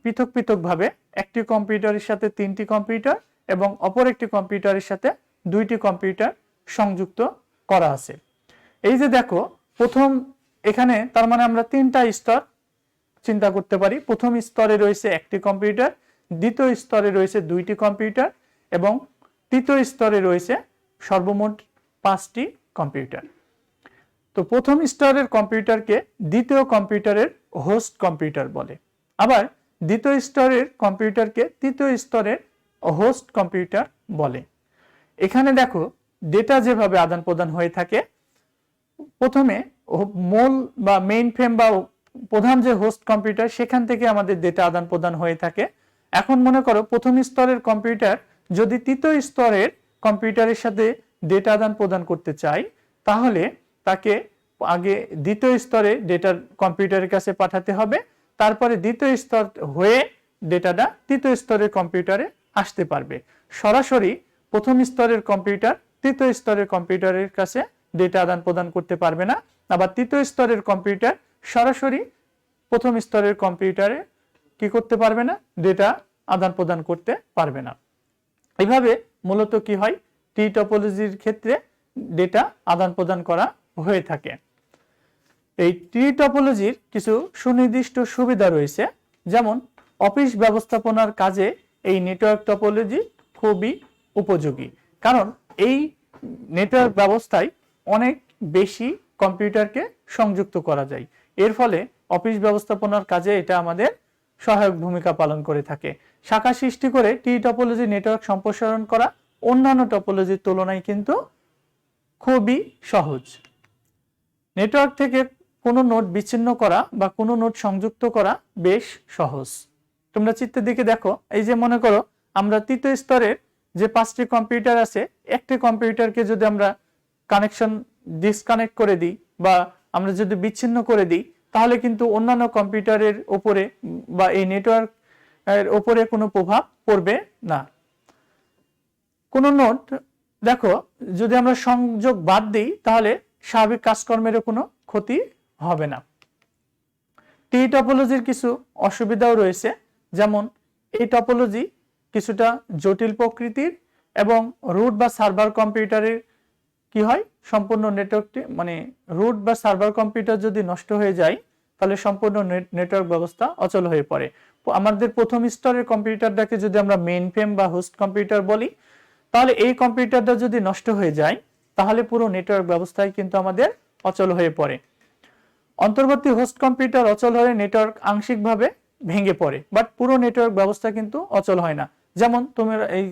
পৃথক পৃথকভাবে একটি কম্পিউটারের সাথে 3টি কম্পিউটার এবং অপর একটি কম্পিউটারের সাথে 2টি কম্পিউটার সংযুক্ত করা আছে। এই যে দেখো, প্রথম এখানে তার মানে আমরা 3টা স্তর চিন্তা করতে পারি। প্রথম স্তরে রয়েছে একটি কম্পিউটার, দ্বিতীয় স্তরে রয়েছে 2টি কম্পিউটার এবং তৃতীয় স্তরে রয়েছে সর্বমোট 5টি কম্পিউটার। তো প্রথম স্তরের কম্পিউটারকে দ্বিতীয় কম্পিউটারের হোস্ট কম্পিউটার বলে, আবার দ্বিতীয় স্তরের কম্পিউটারকে তৃতীয় স্তরের হোস্ট কম্পিউটার বলে। এখানে দেখো ডেটা যেভাবে আদান প্রদান হয়ে থাকে, প্রথমে মূল বা মেইন ফ্রেম বা প্রধান যে হোস্ট কম্পিউটার সেখান থেকে আমাদের ডেটা আদান প্রদান হয়ে থাকে। এখন মনে করো প্রথম স্তরের কম্পিউটার যদি তৃতীয় স্তরের কম্পিউটারের সাথে ডেটা আদান প্রদান করতে চায়, তাহলে তাকে আগে দ্বিতীয় স্তরে ডেটা কম্পিউটারের কাছে পাঠাতে হবে, তারপরে দ্বিতীয় স্তর হয়ে ডেটাটা তৃতীয় স্তরের কম্পিউটারে আসতে পারবে। সরাসরি প্রথম স্তরের কম্পিউটার তৃতীয় স্তরের কম্পিউটারের কাছে ডেটা আদান প্রদান করতে পারবে না, আবার তৃতীয় স্তরের কম্পিউটার সরাসরি প্রথম স্তরের কম্পিউটারে কি করতে পারবে না? ডেটা আদান প্রদান করতে পারবে না। এইভাবে মূলত কি হয়? টি টপোলজির ক্ষেত্রে ডেটা আদান প্রদান করা হয়ে থাকে। এই টি টপোলজির কিছু সুনির্দিষ্ট সুবিধা রয়েছে, যেমন অফিস ব্যবস্থাপনার কাজে এই নেটওয়ার্ক টপোলজি খুবই উপযোগী, কারণ এই নেটওয়ার্ক ব্যবস্থায় অনেক বেশি কম্পিউটারকে সংযুক্ত করা যায়। এর ফলে অফিস ব্যবস্থাপনার কাজে এটা আমাদের সহায়ক ভূমিকা পালন করে থাকে। শাখা সৃষ্টি করে টি টপোলজি নেটওয়ার্ক সম্প্রসারণ করা অন্যান্য টপোলজির তুলনায় কিন্তু খুবই সহজ। নেটওয়ার্ক থেকে কোনো নোড বিচ্ছিন্ন করা বা কোনো নোড সংযুক্ত করা বেশ সহজ। তোমরা চিত্রের দিকে দেখো, এই যে মনে করো আমরা তৃতীয় স্তরের যে 5টি কম্পিউটার আছে, একটি কম্পিউটারকে যদি আমরা কানেকশন ডিসকানেক্ট করে দিই বা আমরা যদি বিচ্ছিন্ন করে দিই, তাহলে কিন্তু অন্যান্য কম্পিউটারের উপরে বা এই নেটওয়ার্ক এর উপরে কোনো প্রভাব পড়বে না। কোনো নোড দেখো যদি আমরা সংযোগ বাদ দিই, তাহলে স্বাভাবিক কাজকর্মেরও কোনো ক্ষতি হবে না। টি টপোলজির কিছু অসুবিধাও রয়েছে, যেমন এই টপোলজি কিছুটা জটিল প্রকৃতির এবং রুট বা সার্ভার কম্পিউটারের কি হয়, সম্পূর্ণ নেটওয়ার্কটি মানে রুট বা সার্ভার কম্পিউটার যদি নষ্ট হয়ে যায় তাহলে সম্পূর্ণ নেটওয়ার্ক ব্যবস্থা অচল হয়ে পড়ে। আমাদের প্রথম স্তরের কম্পিউটারটাকে যদি আমরা মেইন ফ্রেম বা হোস্ট কম্পিউটার বলি, তাহলে এই কম্পিউটারটা যদি নষ্ট হয়ে যায় তাহলে পুরো নেটওয়ার্ক ব্যবস্থায় কিন্তু আমাদের অচল হয়ে পড়ে। অন্তর্বর্তী হোস্ট কম্পিউটার অচল হয়ে নেটওয়ার্ক আংশিকভাবে ভেঙে পড়ে, বাট পুরো নেটওয়ার্ক ব্যবস্থা কিন্তু অচল হয় না। যেমন তোমরা এই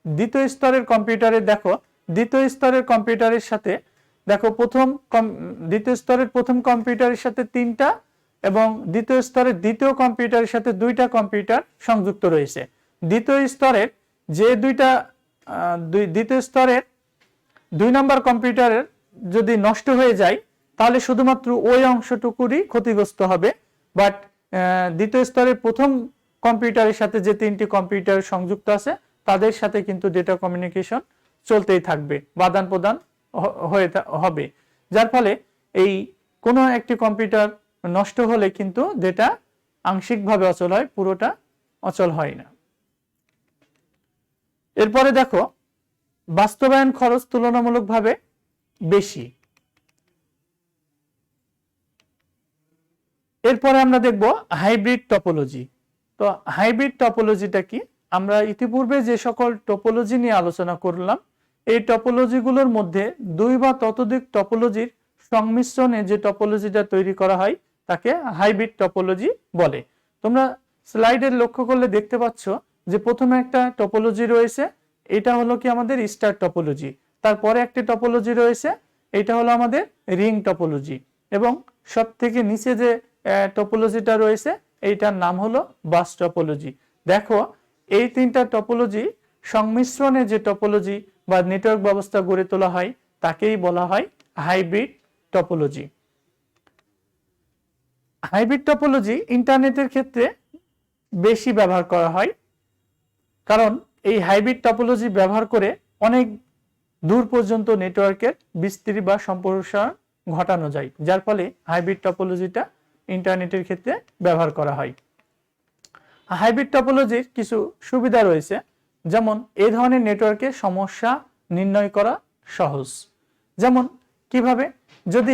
দ্বিতীয় স্তরের কম্পিউটারে দেখো, দ্বিতীয় স্তরের কম্পিউটারের সাথে দেখো দ্বিতীয় স্তরের প্রথম কম্পিউটারের সাথে 3টা এবং দ্বিতীয় স্তরের দ্বিতীয় কম্পিউটারের সাথে 2টা কম্পিউটার সংযুক্ত রয়েছে। দ্বিতীয় স্তরের 2 নম্বর কম্পিউটারের যদি নষ্ট হয়ে যায় তাহলে শুধুমাত্র ওই অংশটুকুরই ক্ষতিগ্রস্ত হবে, বাট দ্বিতীয় স্তরের প্রথম কম্পিউটারের সাথে যে 3টি কম্পিউটার সংযুক্ত আছে তাদের সাথে কিন্তু ডেটা কমিউনিকেশন চলতেই থাকবে, আদান প্রদান হবে, যার ফলে এই কোনো একটি কম্পিউটার নষ্ট হলে কিন্তু ডেটা আংশিকভাবে অচল হয়, পুরোটা অচল হয় না। এরপরে দেখো বাস্তবায়ন খরচ তুলনামূলকভাবে বেশি। এরপরে আমরা দেখব হাইব্রিড টপোলজি। তো হাইব্রিড টপোলজিটা কি? আমরা ইতিপূর্বে যে সকল টপোলজি নিয়ে আলোচনা করলাম এই টপোলজিগুলোর মধ্যে 2 বা ততোধিক টপোলজির সংমিশ্রণে যে টপোলজিটা তৈরি করা হয় তাকে হাইব্রিড টপোলজি বলে। তোমরা স্লাইডের লক্ষ্য করলে দেখতে পাচ্ছ যে প্রথমে একটা টপোলজি রয়েছে, এটা হলো কি আমাদের স্টার টপোলজি। তারপরে একটি টপোলজি রয়েছে, এটা হলো আমাদের রিং টপোলজি, এবং সব থেকে নিচে যে টপোলজিটা রয়েছে এইটার নাম হলো বাস টপোলজি। দেখো এই 3টা টপোলজি সংমিশ্রণে যে টপোলজি বা নেটওয়ার্ক ব্যবস্থা গড়ে তোলা হয় তাকেই বলা হয় হাইব্রিড টপোলজি। হাইব্রিড টপোলজি ইন্টারনেটের ক্ষেত্রে বেশি ব্যবহার করা হয়, কারণ এই হাইব্রিড টপোলজি ব্যবহার করে অনেক দূর পর্যন্ত নেটওয়ার্কের বিস্তৃতি বা সম্প্রসারণ ঘটানো যায়, যার ফলে হাইব্রিড টপোলজিটা ইন্টারনেটের ক্ষেত্রে ব্যবহার করা হয়। হাইব্রিড টপোলজির কিছু সুবিধা রয়েছে, যেমন এই ধরনের নেটওয়ার্কে সমস্যা নির্ণয় করা সহজ। যেমন কিভাবে, যদি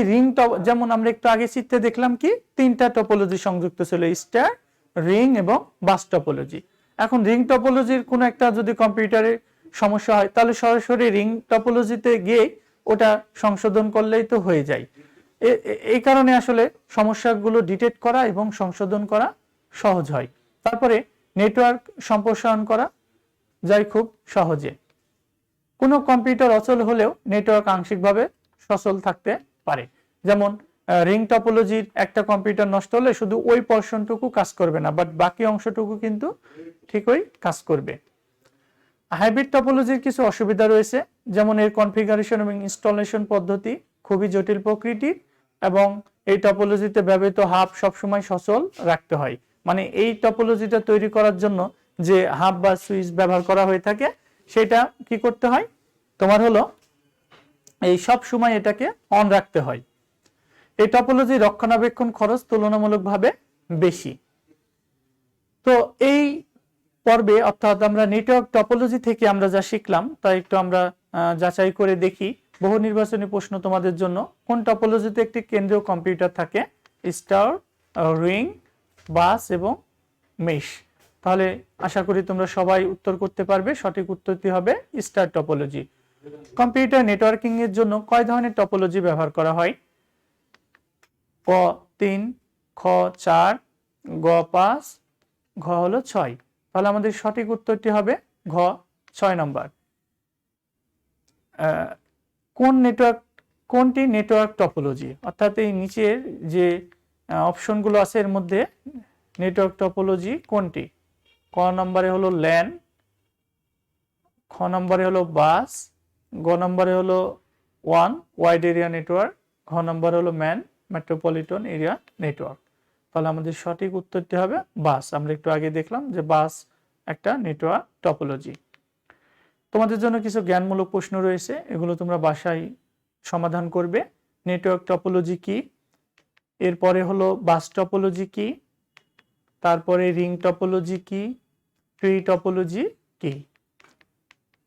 যেমন আমরা একটু আগে চিত্রে দেখলাম কি 3টা টপোলজি সংযুক্ত ছিল, স্টার, রিং এবং বাস টপোলজি। এখন রিং টপোলজির কোনো একটা যদি কম্পিউটারে সমস্যা হয় তাহলে সরাসরি রিং টপোলজিতে গিয়ে ওটা সংশোধন করলেই তো হয়ে যায়। এই কারণে আসলে সমস্যাগুলো ডিটেক্ট করা এবং সংশোধন করা সহজ হয়। তারপরে নেটওয়ার্ক সম্প্রসারণ করা যায় খুব সহজে। কোনো কম্পিউটার অচল হলেও নেটওয়ার্ক আংশিকভাবে সচল থাকতে পারে। যেমন রিং টপোলজির একটা কম্পিউটার নষ্ট হলে শুধু ওই পোরশনটুকু কাজ করবে না, বাট বাকি অংশটুকু কিন্তু ঠিকই কাজ করবে। হাইব্রিড টপোলজির কিছু অসুবিধা রয়েছে, যেমন এর কনফিগারেশন এবং ইনস্টলেশন পদ্ধতি খুবই জটিল প্রকৃতির, এবং এই টপোলজিতে ব্যবহৃত হাব সবসময় সচল রাখতে হয়। মানে এই টপোলজিটা তৈরি করার জন্য যে হাব বা সুইচ ব্যবহার করা হয়ে থাকে সেটা কি করতে হয়, তোমার হলো এই সব সময় এটাকে অন রাখতে হয়। এই টপোলজি রক্ষণাবেক্ষণ খরচ তুলনামূলকভাবে বেশি। তো এই পর্বে অর্থাৎ আমরা নেটওয়ার্ক টপোলজি থেকে আমরা যা শিখলাম তা একটু আমরা যাচাই করে দেখি। বহু নির্বাচনী প্রশ্ন তোমাদের জন্য, কোন টপোলজিতে একটি কেন্দ্রীয় কম্পিউটার থাকে? স্টার, রিং, বাস এবং মেশ। তাহলে আশা করি তোমরা সবাই উত্তর করতে পারবে। সঠিক উত্তরটি হবে স্টার টপোলজি। কম্পিউটার নেটওয়ার্কিং এর জন্য কয় ধরনের টপোলজি ব্যবহার করা হয়? ক 3, খ 4, গ 5, ঘ হলো 6। তাহলে আমাদের সঠিক উত্তরটি হবে ঘ 6 নম্বর। কোনটি নেটওয়ার্ক টপোলজি? অর্থাৎ এই নিচের যে অপশনগুলো আছে এর মধ্যে নেটওয়ার্ক টপোলজি কোনটি? ক নম্বরে হলো ল্যান, খ নম্বরে হলো বাস, গ নম্বরে হলো ওয়াইড এরিয়া নেটওয়ার্ক, ঘ নম্বরে হলো মেট্রোপলিটন এরিয়া নেটওয়ার্ক। তাহলে আমাদের সঠিক উত্তরটি হবে বাস। আমরা একটু আগে দেখলাম যে বাস একটা নেটওয়ার্ক টপোলজি। তোমাদের জন্য কিছু জ্ঞানমূলক প্রশ্ন রয়েছে, এগুলো তোমরা বাসায় সমাধান করবে। নেটওয়ার্ক টপোলজি কি, এরপরে হলো বাস টপোলজি কি, তারপরে রিং টপোলজি কি, ট্রি টপোলজি কি।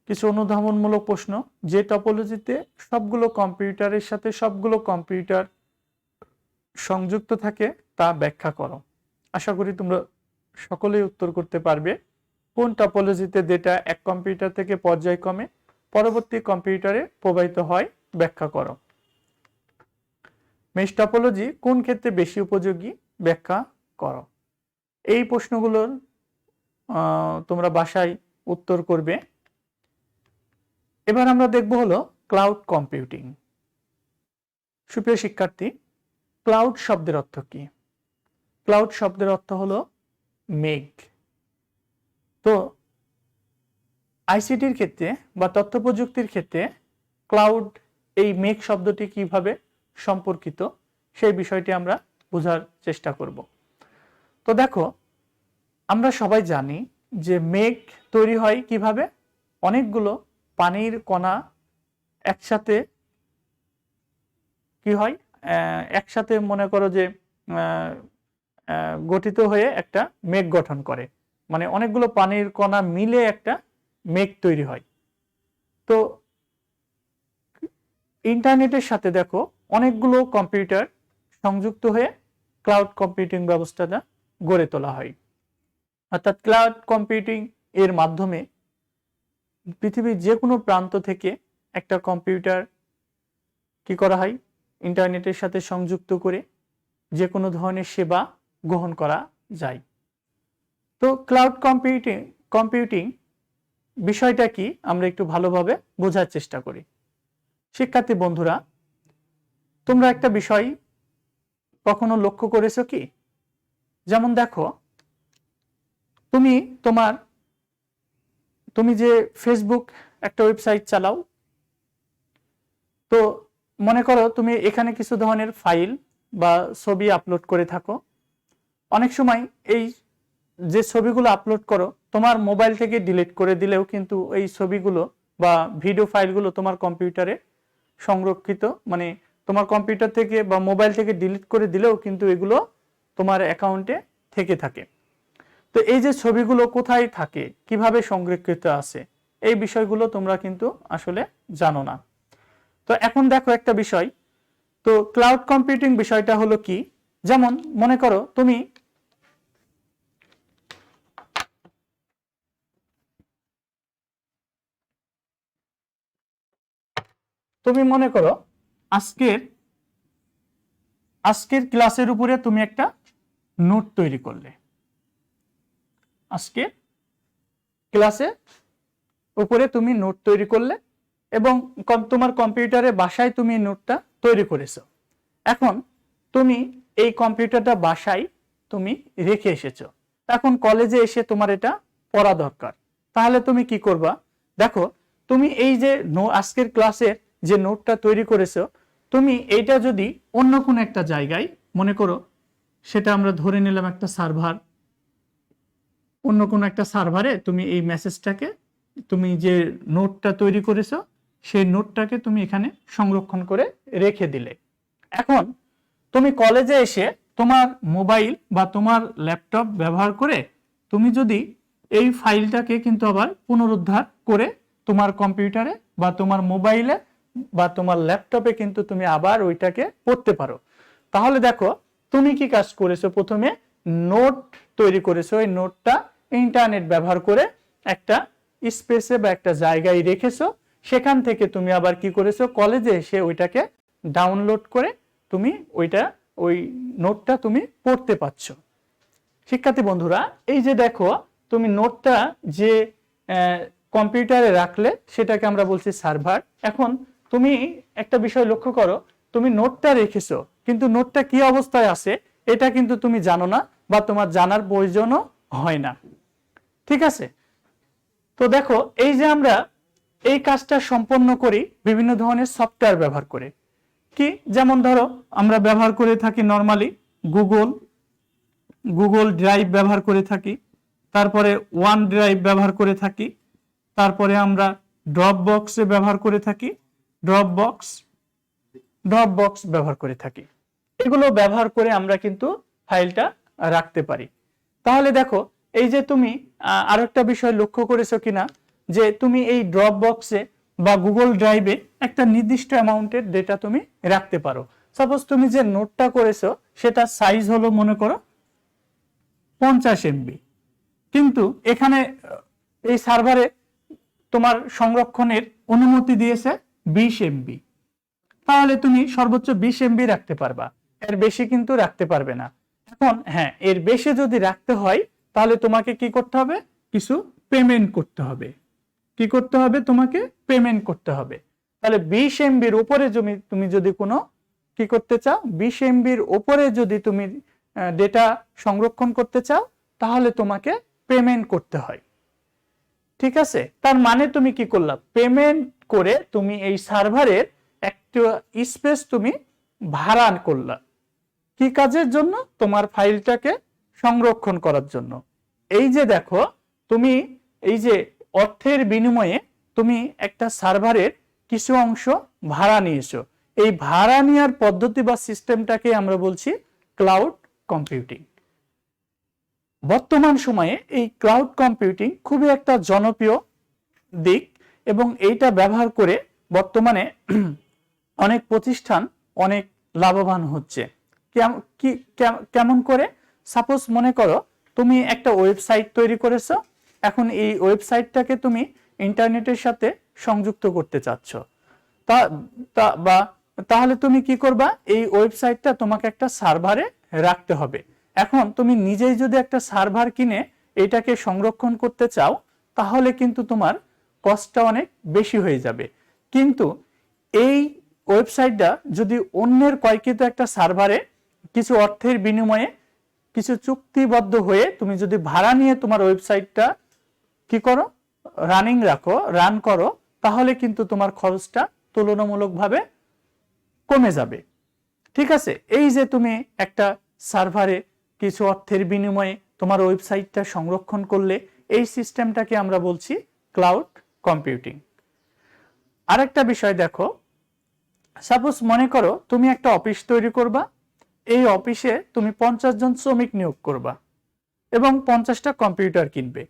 কিছু অনুধাবনমূলক প্রশ্ন, যে টপোলজিতে সবগুলো কম্পিউটারের সাথে সবগুলো কম্পিউটার সংযুক্ত থাকে তা ব্যাখ্যা করো। আশা করি তোমরা সকলেই উত্তর করতে পারবে। কোন টপোলজিতে ডেটা এক কম্পিউটার থেকে পর্যায়ক্রমে পরবর্তী কম্পিউটারে প্রবাহিত হয় ব্যাখ্যা করো। মেশ টপোলজি কোন ক্ষেত্রে বেশি উপযোগী ব্যাখ্যা করো। এই প্রশ্নগুলোর তোমরা বাসায় উত্তর করবে। এবার আমরা দেখব হলো ক্লাউড কম্পিউটিং। সুপ্রিয় শিক্ষার্থী, ক্লাউড শব্দের অর্থ কি? ক্লাউড শব্দের অর্থ হলো মেঘ। তো আইসিটির ক্ষেত্রে বা তথ্য প্রযুক্তির ক্ষেত্রে ক্লাউড, এই মেঘ শব্দটি কিভাবে সম্পর্কিত সেই বিষয়টি আমরা বোঝার চেষ্টা করব। তো দেখো, আমরা সবাই জানি যে মেঘ তৈরি হয় কিভাবে? অনেকগুলো পানির কণা একসাথে কি হয়, একসাথে মনে করো যে গঠিত হয়ে একটা মেঘ গঠন করে, মানে অনেকগুলো পানির কণা মিলে একটা মেঘ তৈরি হয়। তো ইন্টারনেটের সাথে দেখো অনেকগুলো কম্পিউটার সংযুক্ত হয়ে ক্লাউড কম্পিউটিং ব্যবস্থাটা গড়ে তোলা হয়। অর্থাৎ ক্লাউড কম্পিউটিং এর মাধ্যমে পৃথিবীর যে কোনো প্রান্ত থেকে একটা কম্পিউটার কি করা হয়, ইন্টারনেটের সাথে সংযুক্ত করে যে কোনো ধরনের সেবা গ্রহণ করা যায়। তো ক্লাউড কম্পিউটিং বিষয়টা কি আমরা একটু ভালোভাবে বোঝার চেষ্টা করি। শিক্ষার্থী বন্ধুরা, তোমরা একটা বিষয় কখনো লক্ষ্য করেছো কি? যেমন দেখো, তুমি যে ফেসবুক একটা ওয়েবসাইট চালাও, তো মনে করো তুমি এখানে কিছু ধরনের ফাইল বা ছবি আপলোড করে থাকো। অনেক সময় এই যে ছবিগুলো আপলোড করো, তোমার মোবাইল থেকে ডিলিট করে দিলেও কিন্তু এই ছবিগুলো বা ভিডিও ফাইলগুলো তোমার কম্পিউটারে সংরক্ষিত, মানে তোমার কম্পিউটার থেকে বা মোবাইল থেকে ডিলিট করে দিলেও কিন্তু এগুলো তোমার অ্যাকাউন্টে থেকে থাকে। তো এই যে ছবিগুলো কোথায় থাকে, কিভাবে সংরক্ষিত আছে, এই বিষয়গুলো তোমরা কিন্তু আসলে জানো না। তো এখন দেখো একটা বিষয়, তো ক্লাউড কম্পিউটিং বিষয়টা হলো কি? যেমন মনে করো তুমি মনে করো আজকের ক্লাসের উপরে তুমি একটা নোট তৈরি করলে। আজকে ক্লাসের উপরে তুমি নোট তৈরি করলে এবং তোমার কম্পিউটারে বাসায় তুমি নোটটা তৈরি করেছো। এখন তুমি এই কম্পিউটারটা বাসায় তুমি রেখে এসেছো, এখন কলেজে এসে তোমার এটা পড়া দরকার। তাহলে তুমি কি করবা? দেখো, তুমি এই যে আজকের ক্লাসের যে নোটটা তৈরি করেছো, তুমি এইটা যদি অন্য কোনো একটা জায়গায়, মনে করো সেটা আমরা ধরে নিলাম একটা সার্ভার, অন্য কোনো একটা সার্ভারে তুমি এই মেসেজটাকে, তুমি যে নোটটা তৈরি করেছো সেই নোটটাকে তুমি এখানে সংরক্ষণ করে রেখে দিলে। এখন তুমি কলেজে এসে তোমার মোবাইল বা তোমার ল্যাপটপ ব্যবহার করে তুমি যদি এই ফাইলটাকে কিন্তু আবার পুনরুদ্ধার করে তোমার কম্পিউটারে বা তোমার মোবাইলে বা তোমার ল্যাপটপে কিন্তু তুমি আবার ওইটাকে পড়তে পারো। তাহলে দেখো, তুমি কি কাজ করেছো? প্রথমে নোট তৈরি করেছো, এই নোটটা ইন্টারনেট ব্যবহার করে একটা স্পেসে বা একটা জায়গায় রেখেছো। সেখান থেকে তুমি আবার কি করেছো? কলেজে এসে ওইটাকে ডাউনলোড করে তুমি ওই নোটটা তুমি পড়তে পারছো। শিক্ষার্থী বন্ধুরা, এই যে দেখো, তুমি নোটটা যে কম্পিউটারে রাখলে সেটাকে আমরা বলছি সার্ভার। এখন তুমি একটা বিষয় লক্ষ্য করো, তুমি নোটটা রেখেছো কিন্তু নোটটা কি অবস্থায় আছে এটা কিন্তু তুমি জানো না বা তোমার জানার প্রয়োজনও হয় না। ঠিক আছে? তো দেখো, এই যে আমরা এই কাজটা সম্পন্ন করি বিভিন্ন ধরনের সফটওয়্যার ব্যবহার করে। কি? যেমন ধরো, আমরা ব্যবহার করে থাকি নরমালি গুগল ড্রাইভ ব্যবহার করে থাকি, তারপরে ওয়ান ড্রাইভ ব্যবহার করে থাকি, তারপরে আমরা ড্রপবক্স ব্যবহার করে থাকি, ড্রপবক্স ব্যবহার করে থাকি। এগুলো ব্যবহার করে আমরা কিন্তু ফাইলটা রাখতে পারি। তাহলে দেখো, এই যে তুমি আরেকটা বিষয় লক্ষ্য করেছো কিনা, যে তুমি এই ড্রপবক্সে বা গুগল ড্রাইভে একটা নির্দিষ্ট অ্যামাউন্টের ডেটা তুমি রাখতে পারো। সাপোজ তুমি যে নোটটা করেছো সেটা সাইজ হলো মনে করো 50 MB, কিন্তু এখানে এই সার্ভারে তোমার সংরক্ষণের অনুমতি দিয়েছে 20 MB। তাহলে তুমি সর্বোচ্চ 20 MB রাখতে পারবা, এর বেশি কিন্তু রাখতে পারবে না। এখন হ্যাঁ, এর বেশি যদি রাখতে হয় তাহলে তোমাকে কি করতে হবে? কিছু পেমেন্ট করতে হবে। কি করতে হবে? তোমাকে পেমেন্ট করতে হবে। তাহলে 20 MBর উপরে তুমি যদি কোনো কি করতে চাও, 20 এমবির উপরে যদি তুমি ডেটা সংরক্ষণ করতে চাও তাহলে তোমাকে পেমেন্ট করতে হয়। ঠিক আছে, তার মানে তুমি কি করলা, পেমেন্ট করে তুমি এই সার্ভারের একটা স্পেস তুমি ভাড়া করলা। কি কাজের জন্য, তোমার ফাইলটাকে সংরক্ষণ করার জন্য। এই যে দেখো, তুমি এই যে অর্থের বিনিময়ে তুমি একটা সার্ভারের কিছু অংশ ভাড়া নিয়েছো, এই ভাড়া নেওয়ার পদ্ধতি বা সিস্টেমটাকে আমরা বলছি ক্লাউড কম্পিউটিং। বর্তমান সময়ে এই ক্লাউড কম্পিউটিং খুবই একটা জনপ্রিয় দিক এবং এইটা ব্যবহার করে বর্তমানে অনেক প্রতিষ্ঠান অনেক লাভবান হচ্ছে। কেমন করে, সাপোজ মনে করো তুমি একটা ওয়েবসাইট তৈরি করেছো, এখন এই ওয়েবসাইটটাকে তুমি ইন্টারনেটের সাথে সংযুক্ত করতে চাচ্ছ, তাহলে তুমি কি করবা, এই ওয়েবসাইটটা তোমাকে একটা সার্ভারে রাখতে হবে। এখন তুমি নিজেই যদি একটা সার্ভার কিনে এটাকে সংরক্ষণ করতে চাও তাহলে কিন্তু তোমার কস্টটা অনেক বেশি হয়ে যাবে। কিন্তু এই ওয়েবসাইটটা যদি অন্যের ক্রয়কৃত একটা সার্ভারে কিছু অর্থের বিনিময়ে কিছু চুক্তিবদ্ধ হয়ে তুমি যদি ভাড়া নিয়ে তোমার ওয়েবসাইটটা কি করো, রান করো, তাহলে কিন্তু তোমার খরচটা তুলনামূলকভাবে কমে যাবে। ঠিক আছে, এই যে তুমি একটা সার্ভারে কিছু অর্থের বিনিময়ে তোমার ওয়েবসাইটটা সংরক্ষণ করলে, এই সিস্টেমটাকে আমরা বলছি ক্লাউড কম্পিউটিং। আরেকটা বিষয় দেখো, সাপোজ মনে করো তুমি একটা অফিস তৈরি করবা, এই অফিসে তুমি 50 জন শ্রমিক নিয়োগ করবা এবং 50টা কম্পিউটার কিনবে।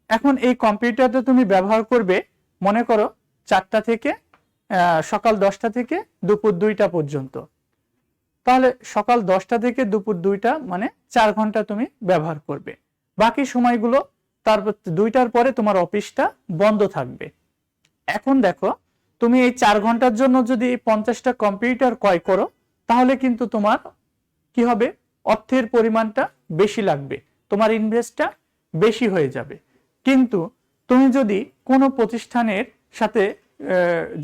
এখন এই কম্পিউটারটা তুমি ব্যবহার করবে মনে করো 4টা থেকে সকাল 10টা থেকে দুপুর 2টা পর্যন্ত। তাহলে সকাল 10টা থেকে দুপুর 2টা মানে 4 ঘন্টা তুমি ব্যবহার করবে। বাকি সময়গুলো তারপর 2টার পরে তোমার অফিসটা বন্ধ থাকবে। এখন দেখো, তুমি এই 4 ঘন্টার জন্য যদি 50টা কম্পিউটার ক্রয় করো তাহলে কিন্তু তোমার কি হবে, অর্থের পরিমাণটা বেশি লাগবে, তোমার ইনভেস্টটা বেশি হয়ে যাবে। কিন্তু তুমি যদি কোনো প্রতিষ্ঠানের সাথে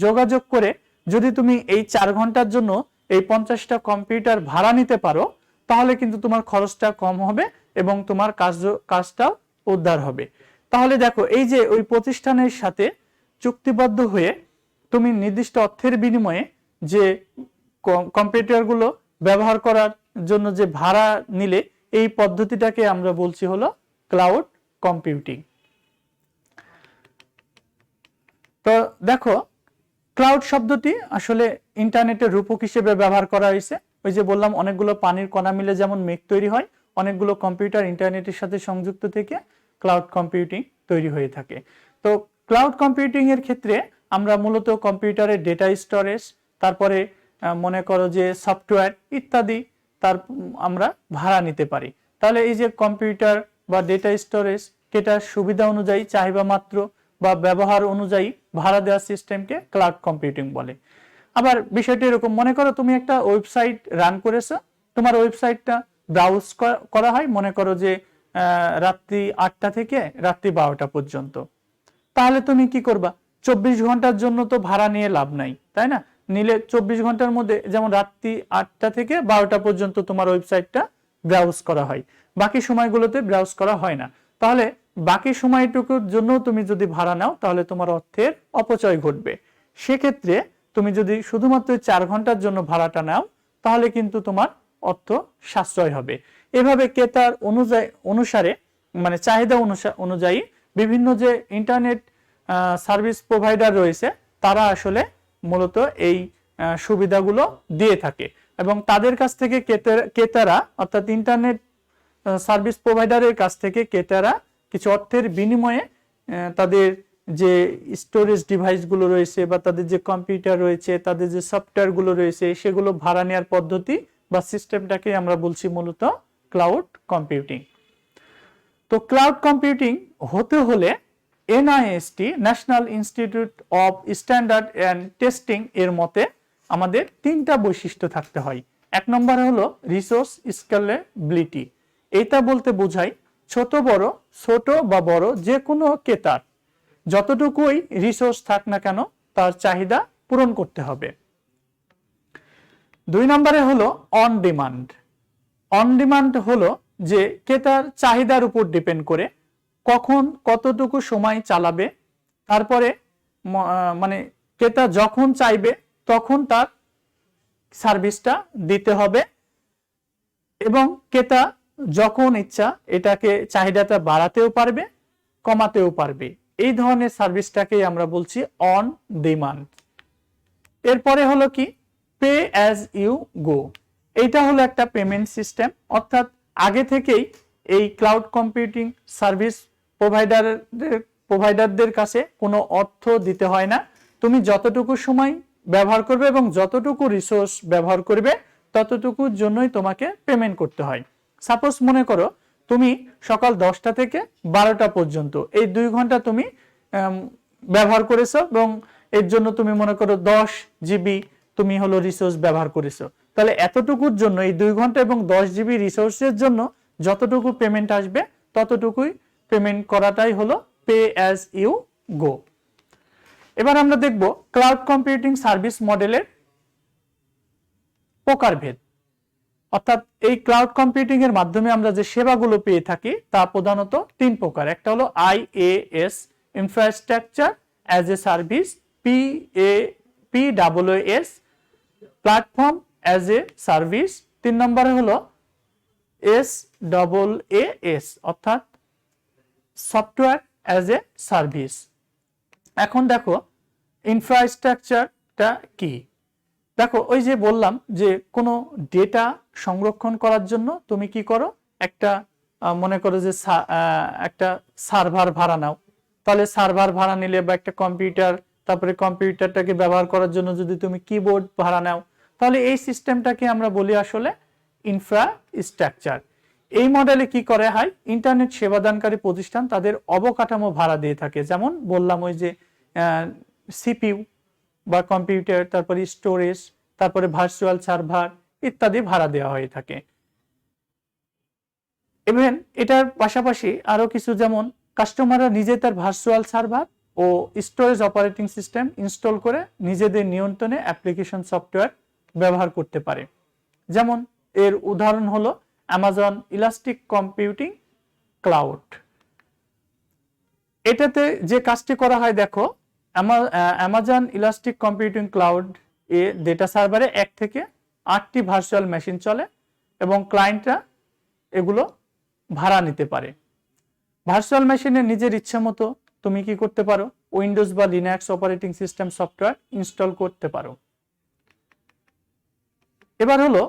যোগাযোগ করে যদি তুমি এই 4 ঘন্টার জন্য এই 50টা কম্পিউটার ভাড়া নিতে পারো তাহলে কিন্তু তোমার খরচটা কম হবে এবং তোমার কাজটাও উদ্ধার হবে। তাহলে দেখো, এই যে ওই প্রতিষ্ঠানের সাথে চুক্তিবদ্ধ হয়ে তুমি নির্দিষ্ট অর্থের বিনিময়ে যে কম্পিউটারগুলো ব্যবহার করার জন্য যে ভাড়া নিলে, এই পদ্ধতিটাকে আমরা বলছি হলো ক্লাউড কম্পিউটিং। তো দেখো, ক্লাউড শব্দটি আসলে ইন্টারনেটের রূপক হিসেবে ব্যবহার করা হয়েছে। ওই যে বললাম, অনেকগুলো পানির কণা মিলে যেমন মেঘ তৈরি হয়, অনেকগুলো কম্পিউটার ইন্টারনেটের সাথে সংযুক্ত থেকে ক্লাউড কম্পিউটিং তৈরি হয়ে থাকে। তো ক্লাউড কম্পিউটিং এর ক্ষেত্রে আমরা মূলত কম্পিউটারের ডেটা স্টোরেজ, তারপরে মনে করো যে সফটওয়্যার ইত্যাদি আমরা ভাড়া নিতে পারি। তাহলে এই যে কম্পিউটার বা ডেটা স্টোরেজ, যেটা সুবিধা অনুযায়ী চাহিদা মাত্র বা ব্যবহার অনুযায়ী ভাড়া দেওয়ার সিস্টেমকে ক্লাউড কম্পিউটিং বলে। আবার বিষয়টি এরকম, মনে করো তুমি একটা ওয়েবসাইট রান করেছো, তোমার ওয়েবসাইটটা ব্রাউজ করা হয় মনে করো যে রাত্রি 8টা থেকে রাত্রি 12টা পর্যন্ত। তাহলে তুমি কি করবা, 24 ঘন্টার জন্য তো ভাড়া নিয়ে লাভ নাই, তাই না? নিলে 24 ঘন্টার মধ্যে যেমন রাত্রি 8টা থেকে 12টা পর্যন্ত তোমার ওয়েবসাইটটা ব্রাউজ করা হয়, বাকি সময়গুলোতে ব্রাউজ করা হয় না। তাহলে বাকি সময়টুকুর জন্য তুমি যদি ভাড়া নাও তাহলে তোমার অর্থের অপচয় ঘটবে। সেক্ষেত্রে তুমি যদি শুধুমাত্র 4 ঘন্টার জন্য ভাড়াটা নাও তাহলে কিন্তু তোমার অর্থ সাশ্রয় হবে। এভাবে ক্রেতার অনুসারে মানে চাহিদা অনুযায়ী বিভিন্ন যে ইন্টারনেট সার্ভিস প্রোভাইডার রয়েছে তারা আসলে মূলত এই সুবিধাগুলো দিয়ে থাকে এবং তাদের কাছ থেকে ক্রেতারা অর্থাৎ ইন্টারনেট সার্ভিস প্রোভাইডারের কাছ থেকে ক্রেতারা কিছু অর্থের বিনিময়ে তাদের যে স্টোরেজ ডিভাইসগুলো রয়েছে বা তাদের যে কম্পিউটার রয়েছে, তাদের যে সফটওয়্যারগুলো রয়েছে সেগুলো ভাড়া নেওয়ার পদ্ধতি বা সিস্টেমটাকে আমরা বলছি মূলত ক্লাউড কম্পিউটিং। তো ক্লাউড কম্পিউটিং হতে হলে NIST national institute of standard and testing এর মতে আমাদের 3টা বৈশিষ্ট্য থাকতে হয়। 1 নম্বর হলো রিসোর্স স্কেলেবিলিটি। এটা বলতে বোঝায় ছোট বা বড় যে কোনো ক্রেতার যতটুকুই রিসোর্স থাক না কেন তার চাহিদা পূরণ করতে হবে। 2 নম্বরে হলো অন ডিমান্ড। অন ডিমান্ড হলো যে ক্রেতার চাহিদার উপর ডিপেন্ড করে কখন কতটুকু সময় চালাবে, তারপরে মানে ক্রেতা যখন চাইবে তখন তার সার্ভিসটা দিতে হবে, এবং ক্রেতা যখন ইচ্ছা এটাকে চাহিদাটা বাড়াতেও পারবে কমাতেও পারবে। এই ধরনের সার্ভিসটাকেই আমরা বলছি অন ডিমান্ড। এরপরে হলো কি পে অ্যাজ ইউ গো। এইটা হলো একটা পেমেন্ট সিস্টেম, অর্থাৎ আগে থেকেই এই ক্লাউড কম্পিউটিং সার্ভিস প্রোভাইডারদের কাছে কোনো অর্থ দিতে হয় না। তুমি যতটুকু সময় ব্যবহার করবে এবং যতটুকু রিসোর্স ব্যবহার করবে ততটুকুর জন্যই তোমাকে পেমেন্ট করতে হয়। সাপোজ মনে করো তুমি সকাল 10টা থেকে 12টা পর্যন্ত এই 2 ঘন্টা তুমি ব্যবহার করেছো, এবং এর জন্য তুমি মনে করো 10 জিবি তুমি হলো রিসোর্স ব্যবহার করেছো, তাহলে এতটুকুর জন্য এই 2 ঘন্টা এবং 10 জিবি রিসোর্সের জন্য যতটুকু পেমেন্ট আসবে ততটুকুই পেমেন্ট করাটাই হলো পে অ্যাজ ইউ গো। এবার আমরা দেখব ক্লাউড কম্পিউটিং সার্ভিস মডেলের প্রকারভেদ। অর্থাৎ এই ক্লাউড কম্পিউটিং এর মাধ্যমে আমরা যে সেবাগুলো পেয়ে থাকি তা প্রধানত 3 প্রকার। একটা হলো IaaS infrastructure as a service, PaaS platform as a service, 3 নম্বরে হলো SaaS অর্থাৎ সফটওয়্যার অ্যাজ এ সার্ভিস। এখন দেখো ইনফ্রাস্ট্রাকচারটা কি। দেখো ওই যে বললাম যে কোনো ডেটা সংরক্ষণ করার জন্য তুমি কি করো, একটা মনে করো যে একটা সার্ভার ভাড়া নাও, তাহলে সার্ভার ভাড়া নিলে বা একটা কম্পিউটার, তারপরে কম্পিউটারটাকে ব্যবহার করার জন্য যদি তুমি কিবোর্ড ভাড়া নাও, তাহলে এই সিস্টেমটাকে আমরা বলি আসলে ইনফ্রাস্ট্রাকচার। এই মডেলে কি করে হয়, ইন্টারনেট সেবাদানকারী প্রতিষ্ঠান তাদের অবকাঠামো ভাড়া দিয়ে থাকে, যেমন বললাম ওই যে সিপিইউ বা কম্পিউটার, তারপরে স্টোরেজ, তারপরে ভার্চুয়াল সার্ভার ইত্যাদি ভাড়া দেওয়া হয়ে থাকে। ইভেন এটার পাশাপাশি আরো কিছু, যেমন কাস্টমাররা নিজে তার ভার্চুয়াল সার্ভার ও স্টোরেজ অপারেটিং সিস্টেম ইনস্টল করে নিজেদের নিয়ন্ত্রণে অ্যাপ্লিকেশন সফটওয়্যার ব্যবহার করতে পারে। যেমন এর উদাহরণ হলো অ্যামাজন ইলাস্টিক কম্পিউটিং ক্লাউড। এটাতে যে কাজটি করা হয় দেখো, অ্যামাজন ইলাস্টিক কম্পিউটিং ক্লাউড এ ডেটা সার্ভারে 1 থেকে 8টি ভার্চুয়াল মেশিন চলে এবং ক্লায়েন্টরা এগুলো ভাড়া নিতে পারে। ভার্চুয়াল মেশিনে নিজের ইচ্ছে মতো তুমি কি করতে পারো, উইন্ডোজ বা Linux operating system software install করতে পারো। এবার হলো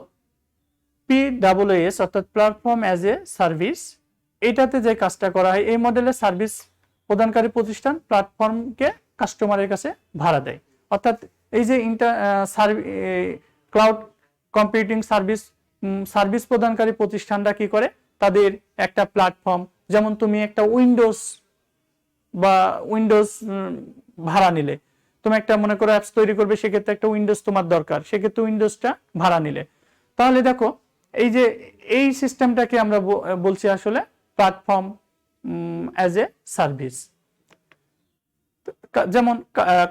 PaaS অর্থাৎ প্ল্যাটফর্ম অ্যাজ এ সার্ভিস। এটাতে যে কাজটা করা হয়, এই মডেলের সার্ভিস প্রদানকারী প্রতিষ্ঠান প্ল্যাটফর্মকে কাস্টমারের কাছে ভাড়া দেয়। অর্থাৎ এই যে ক্লাউড কম্পিউটিং সার্ভিস প্রদানকারী প্রতিষ্ঠানরা কি করে, তাদের একটা প্ল্যাটফর্ম, যেমন তুমি একটা উইন্ডোজ ভাড়া নিলে, তুমি একটা মনে করো অ্যাপস তৈরি করবে, সেক্ষেত্রে একটা উইন্ডোজ তোমার দরকার, সেক্ষেত্রে উইন্ডোজটা ভাড়া নিলে, তাহলে দেখো এই যে এই সিস্টেমটাকে আমরা বলছি আসলে প্ল্যাটফর্ম অ্যাজ এ সার্ভিস। যেমন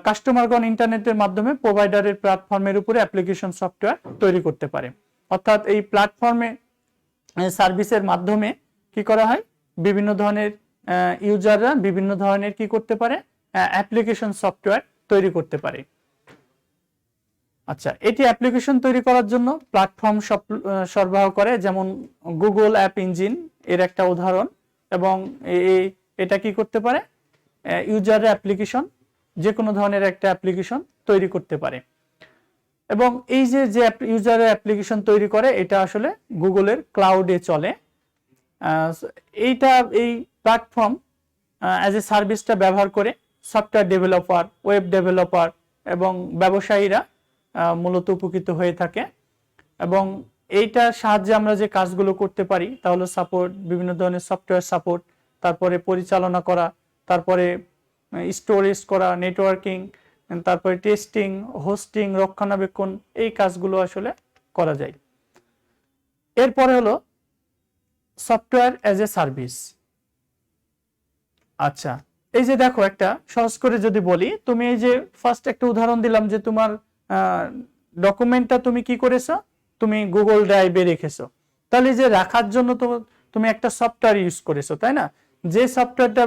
কাস্টমারগণ ইন্টারনেটের মাধ্যমে প্রোভাইডারের প্ল্যাটফর্মের উপরে অ্যাপ্লিকেশন সফটওয়্যার তৈরি করতে পারে। অর্থাৎ এই প্ল্যাটফর্মে সার্ভিসের মাধ্যমে কি করা হয়, বিভিন্ন ধরনের ইউজাররা বিভিন্ন ধরনের কি করতে পারে, অ্যাপ্লিকেশন সফটওয়্যার তৈরি করতে পারে। আচ্ছা, এটি অ্যাপ্লিকেশন তৈরি করার জন্য প্ল্যাটফর্ম সরবরাহ করে, যেমন গুগল অ্যাপ ইঞ্জিন এর একটা উদাহরণ, এবং এটা কি করতে পারে, ইউজারের অ্যাপ্লিকেশন, যে কোনো ধরনের একটা অ্যাপ্লিকেশন তৈরি করতে পারে। এবং এই যে ইউজারের অ্যাপ্লিকেশন তৈরি করে এটা আসলে গুগলের ক্লাউডে চলে। এই প্ল্যাটফর্ম অ্যাজ এ সার্ভিসটা ব্যবহার করে সফটওয়্যার ডেভেলপার, ওয়েব ডেভেলপার এবং ব্যবসায়ীরা মূলত উপকৃত হয়ে থাকে। এবং এইটার সাহায্যে আমরা যে কাজগুলো করতে পারি তা হলো সাপোর্ট, বিভিন্ন ধরনের সফটওয়্যার সাপোর্ট, তারপরে পরিচালনা করা, তারপরে স্টোরেজ করা, নেটওয়ার্কিং, তারপরে টেস্টিং, হোস্টিং, রক্ষণাবেক্ষণ, এই কাজগুলো আসলে করা যায়। এরপরে হলো সফটওয়্যার অ্যাজ এ সার্ভিস। আচ্ছা, এই যে দেখো একটা সহজ করে যদি বলি, তুমি এই যে ফার্স্ট একটা উদাহরণ দিলাম যে তোমার ডকুমেন্টটা তুমি কি করেছো, তুমি গুগল ড্রাইভে রেখেছো। তাহলে যে রাখার জন্য তো তুমি একটা সফটওয়্যার ইউজ করেছো, তাই না? যে সফটওয়্যারটা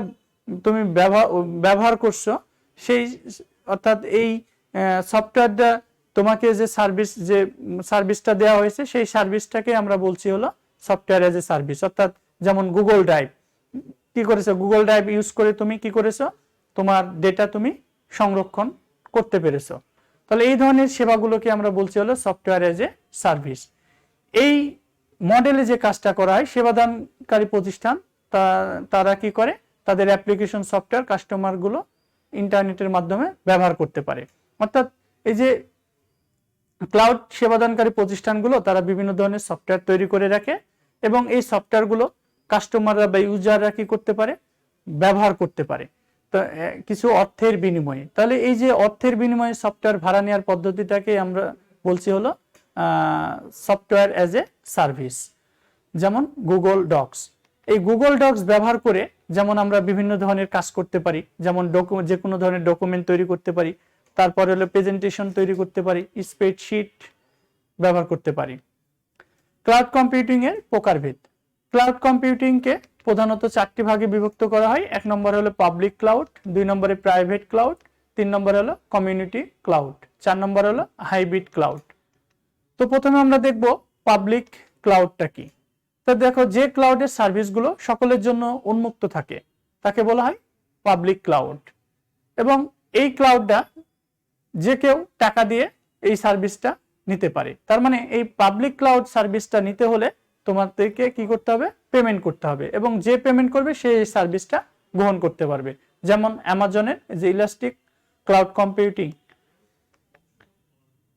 তুমি ব্যবহার করছো সেই, অর্থাৎ এই সফটওয়্যারটা তোমাকে যে সার্ভিসটা দেওয়া হয়েছে সেই সার্ভিসটাকে আমরা বলছি হলো সফটওয়্যার এজ এ সার্ভিস। অর্থাৎ যেমন গুগল ড্রাইভ কি করেছো, গুগল ড্রাইভ ইউজ করে তুমি কি করেছো, তোমার ডেটা তুমি সংরক্ষণ করতে পেরেছো। তাহলে এই ধরনের সেবাগুলোকে আমরা বলছি হলো সফটওয়্যার এজ এ সার্ভিস। এই মডেলে যে কাজটা করা হয়, সেবাদানকারী প্রতিষ্ঠান তারা কি করে, তাদের অ্যাপ্লিকেশন সফটওয়্যার কাস্টমারগুলো ইন্টারনেটের মাধ্যমে ব্যবহার করতে পারে। অর্থাৎ এই যে ক্লাউড সেবাদানকারী প্রতিষ্ঠানগুলো তারা বিভিন্ন ধরনের সফটওয়্যার তৈরি করে রাখে এবং এই সফটওয়্যারগুলো কাস্টমাররা বা ইউজাররা কি করতে পারে, ব্যবহার করতে পারে তো কিছু অর্থের বিনিময়ে। তাহলে এই যে অর্থের বিনিময়ে সফটওয়্যার ভাড়া নেওয়ার পদ্ধতিটাকে আমরা বলছি হলো সফটওয়্যার অ্যাজ এ সার্ভিস। যেমন গুগল ডক্স, এই গুগল ডক্স ব্যবহার করে যেমন আমরা বিভিন্ন ধরনের কাজ করতে পারি, যেমন যে কোনো ধরনের ডকুমেন্ট তৈরি করতে পারি, তারপরে হলো প্রেজেন্টেশন তৈরি করতে পারি, স্প্রেডশিট ব্যবহার করতে পারি। ক্লাউড কম্পিউটিং এর প্রকারভেদ। ক্লাউড কম্পিউটিংকে প্রধানত 4টি ভাগে বিভক্ত করা হয়। 1 নম্বর হলো পাবলিক ক্লাউড, 2 নম্বরে প্রাইভেট ক্লাউড, 3 নম্বর হলো কমিউনিটি ক্লাউড, 4 নম্বর হলো হাইব্রিড ক্লাউড। তো প্রথমে আমরা দেখব পাবলিক ক্লাউডটা কি। তো দেখো, যে ক্লাউডের সার্ভিসগুলো সকলের জন্য উন্মুক্ত থাকে তাকে বলা হয় পাবলিক ক্লাউড, এবং এই ক্লাউডটা যে কেউ টাকা দিয়ে এই সার্ভিসটা নিতে পারে। তার মানে এই পাবলিক ক্লাউড সার্ভিসটা নিতে হলে তোমাদেরকে কি করতে হবে, পেমেন্ট করতে হবে, এবং যে পেমেন্ট করবে সে এই সার্ভিসটা গ্রহণ করতে পারবে। যেমন অ্যামাজনের যে ইলাস্টিক ক্লাউড কম্পিউটিং,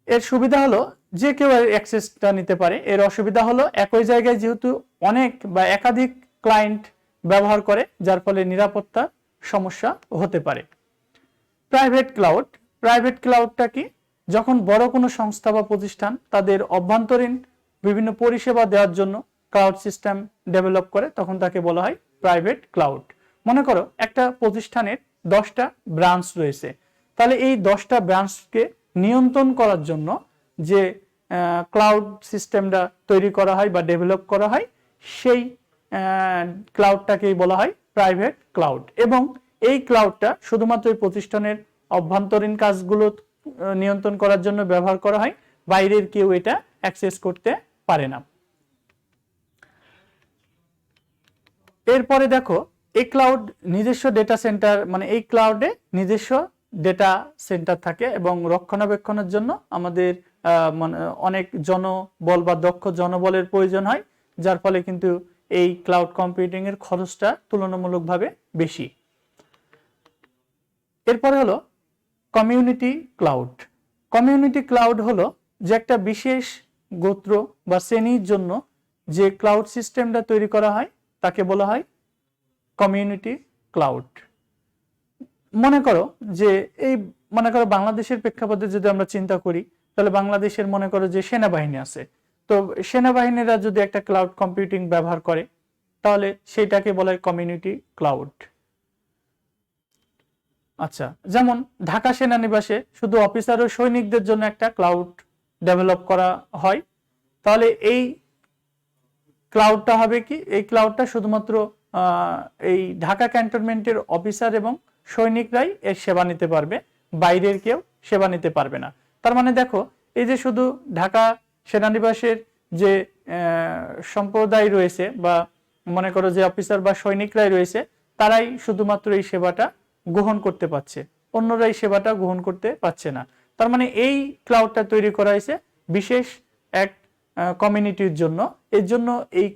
এর সুবিধা হলো যে কেউ অ্যাক্সেসটা নিতে পারে। এর অসুবিধা হলো একই জায়গায় যেহেতু অনেক বা একাধিক ক্লায়েন্ট ব্যবহার করে, যার ফলে নিরাপত্তার সমস্যা হতে পারে। প্রাইভেট ক্লাউড, প্রাইভেট ক্লাউডটা কি, যখন বড় কোনো সংস্থা বা প্রতিষ্ঠান তাদের অভ্যন্তরীণ বিভিন্ন পরিষেবা দেওয়ার জন্য ক্লাউড সিস্টেম ডেভেলপ করে তখন তাকে বলা হয় প্রাইভেট ক্লাউড। মনে করো একটা প্রতিষ্ঠানের 10টা ব্রাঞ্চ রয়েছে, তাহলে এই 10টা ব্রাঞ্চকে নিয়ন্ত্রণ করার জন্য যে ক্লাউড সিস্টেমটা তৈরি করা হয় বা ডেভেলপ করা হয় সেই ক্লাউডটাকেই বলা হয় প্রাইভেট ক্লাউড। এবং এই ক্লাউডটা শুধুমাত্র এই প্রতিষ্ঠানের অভ্যন্তরীণ কাজগুলো নিয়ন্ত্রণ করার জন্য ব্যবহার করা হয়, বাইরের কেউ এটা অ্যাক্সেস করতে পারে না। এরপরে দেখো, এই ক্লাউড নিজস্ব ডেটা সেন্টার, মানে এই ক্লাউডে নিজস্ব ডেটা সেন্টার থাকে এবং রক্ষণাবেক্ষণের জন্য আমাদের অনেক জনবল বা দক্ষ জনবলের প্রয়োজন হয়, যার ফলে কিন্তু এই ক্লাউড কম্পিউটিং এর খরচটা তুলনামূলকভাবে বেশি। এরপরে হলো কমিউনিটি ক্লাউড। কমিউনিটি ক্লাউড হলো যে একটা বিশেষ গোত্র বা শ্রেণীর জন্য যে ক্লাউড সিস্টেমটা তৈরি করা হয় তাকে বলা হয় কমিউনিটি ক্লাউড। মনে করো যে মনে করো বাংলাদেশের প্রেক্ষাপটে যদি আমরা চিন্তা করি, তাহলে বাংলাদেশের মনে করো যে সেনাবাহিনী আছে, তো সেনাবাহিনীরা যদি একটা ক্লাউড কম্পিউটিং ব্যবহার করে তাহলে সেটাকে বলা হয় কমিউনিটি ক্লাউড। আচ্ছা, যেমন ঢাকা সেনানিবাসে শুধু অফিসার ও সৈনিকদের জন্য একটা ক্লাউড ডেভেলপ করা হয়, তাহলে এই ক্লাউডটা হবে কি, এই ক্লাউডটা শুধুমাত্র এই ঢাকা ক্যান্টনমেন্টের অফিসার এবং সৈনিকরাই এর সেবা নিতে পারবে, বাইরের কেউ সেবা নিতে পারবে না। তার মানে দেখো, এই যে শুধু ঢাকা সেনানিবাসের যে সম্প্রদায় রয়েছে বা মনে করো যে অফিসার বা সৈনিকরাই রয়েছে, তারাই শুধুমাত্র এই সেবাটা গ্রহণ করতে পারছে, অন্যরা এই সেবাটা গ্রহণ করতে পারছে না। তার মানে এই ক্লাউডটা তৈরি করা হয়েছে বিশেষ এক কমিউনিটির জন্য। এর জন্য এই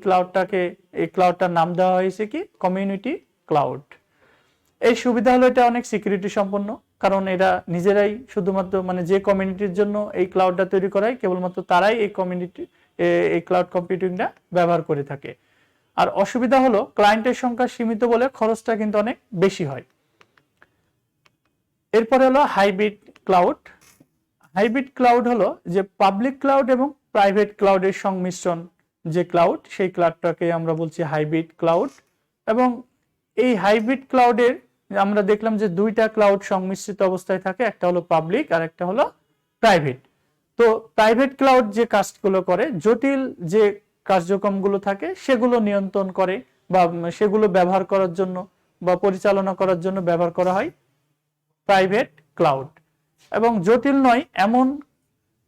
ক্লাউডটার নাম দেওয়া হয়েছে কি, কমিউনিটি ক্লাউড। এই সুবিধা হলো এটা অনেক সিকিউরিটি সম্পন্ন, কারণ এরা নিজেরাই শুধুমাত্র মানে যে কমিউনিটির জন্য এই ক্লাউডটা তৈরি করা হয় কেবলমাত্র তারাই এই ক্লাউড কম্পিউটিংটা ব্যবহার করে থাকে। আর অসুবিধা হলো ক্লায়েন্টের সংখ্যা সীমিত বলে খরচটা কিন্তু অনেক বেশি হয়। এরপরে হলো হাইব্রিড ক্লাউড। হাইব্রিড ক্লাউড হলো যে পাবলিক ক্লাউড এবং প্রাইভেট ক্লাউডের সংমিশ্রণ যে ক্লাউড, সেই ক্লাউডটাকে আমরা বলছি হাইব্রিড ক্লাউড। এবং এই হাইব্রিড ক্লাউডের আমরা দেখলাম যে 2টা ক্লাউড সংমিশ্রিত অবস্থায় থাকে, একটা হলো পাবলিক আর একটা হলো প্রাইভেট। তো তো প্রাইভেট ক্লাউড যে কাজগুলো করে, জটিল যে কার্যক্রমগুলো থাকে সেগুলো নিয়ন্ত্রণ করে বা সেগুলো ব্যবহার করার জন্য বা পরিচালনা করার জন্য ব্যবহার করা হয় প্রাইভেট ক্লাউড। এবং জটিল নয় এমন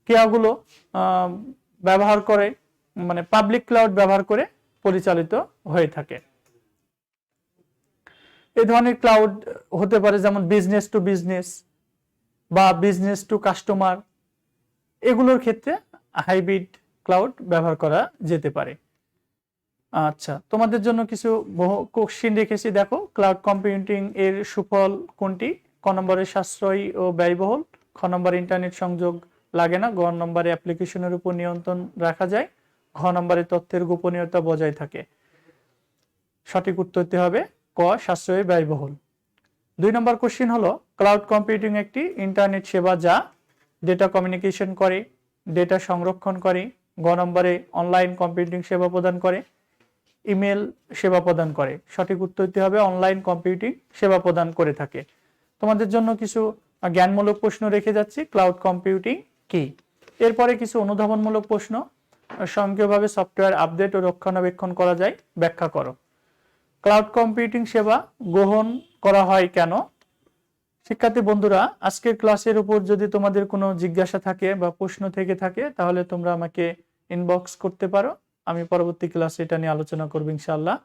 ক্রিয়াগুলো ব্যবহার করে, মানে পাবলিক ক্লাউড ব্যবহার করে পরিচালিত হয়ে থাকে। এই ধরনের ক্লাউড হতে পারে যেমন বিজনেস টু বিজনেস বা বিজনেস টু কাস্টমার, এগুলোর ক্ষেত্রে হাইব্রিড ক্লাউড ব্যবহার করা যেতে পারে। আচ্ছা, তোমাদের জন্য কিছু কোশ্চিন রেখেছি, দেখো। ক্লাউড কম্পিউটিং এর সুফল কোনটি? ক নম্বরে সাশ্রয়ী ও ব্যয়বহুল, খ নম্বরে ইন্টারনেট সংযোগ লাগে না, গ নম্বরে অ্যাপ্লিকেশনের উপর নিয়ন্ত্রণ রাখা যায়, ঘ নম্বরে তথ্যের গোপনীয়তা বজায় থাকে। সঠিক উত্তর হতে হবে ক, সাশ্রয়ী ব্যয়বহুল। 2 নম্বর কোশ্চিন হলো, ক্লাউড কম্পিউটিং একটি ইন্টারনেট সেবা যা ডেটা কমিউনিকেশন করে, ডেটা সংরক্ষণ করে। গ নম্বরে অনলাইন কম্পিউটিং সেবা প্রদান করে, ইমেল সেবা প্রদান করে। সঠিক উত্তর হতে হবে অনলাইন কম্পিউটিং সেবা প্রদান করে থাকে। তোমাদের জন্য কিছু জ্ঞানমূলক প্রশ্ন রেখে যাচ্ছি। ক্লাউড কম্পিউটিং কি? এরপরে কিছু অনুধাবনমূলক প্রশ্ন। স্বয়ংক্রিয়ভাবে সফটওয়্যার আপডেট ও রক্ষণাবেক্ষণ করা যায়, ব্যাখ্যা করো। ক্লাউড কম্পিউটিং সেবা গ্রহণ করা হয় কেন? শিক্ষার্থী বন্ধুরা, আজকের ক্লাসের উপর যদি তোমাদের কোনো জিজ্ঞাসা থাকে বা প্রশ্ন থেকে থাকে তাহলে তোমরা আমাকে ইনবক্স করতে পারো, আমি পরবর্তী ক্লাসে এটা নিয়ে আলোচনা করব ইনশাআল্লাহ।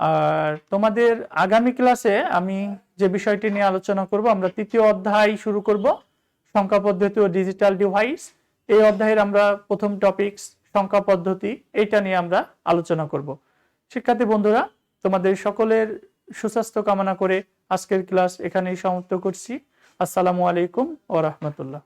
আর তোমাদের আগামী ক্লাসে আমি যে বিষয়টি নিয়ে আলোচনা করব, আমরা 3য় অধ্যায় শুরু করব, সংখ্যা পদ্ধতি ও ডিজিটাল ডিভাইস। এই অধ্যায়ের আমরা প্রথম টপিকস সংখ্যা পদ্ধতি, এইটা নিয়ে আমরা আলোচনা করব। শিক্ষার্থী বন্ধুরা, তোমাদের সকলের সুস্বাস্থ্য কামনা করে আজকের ক্লাস এখানেই সমাপ্ত করছি। আসসালামু আলাইকুম ওয়া রাহমাতুল্লাহ।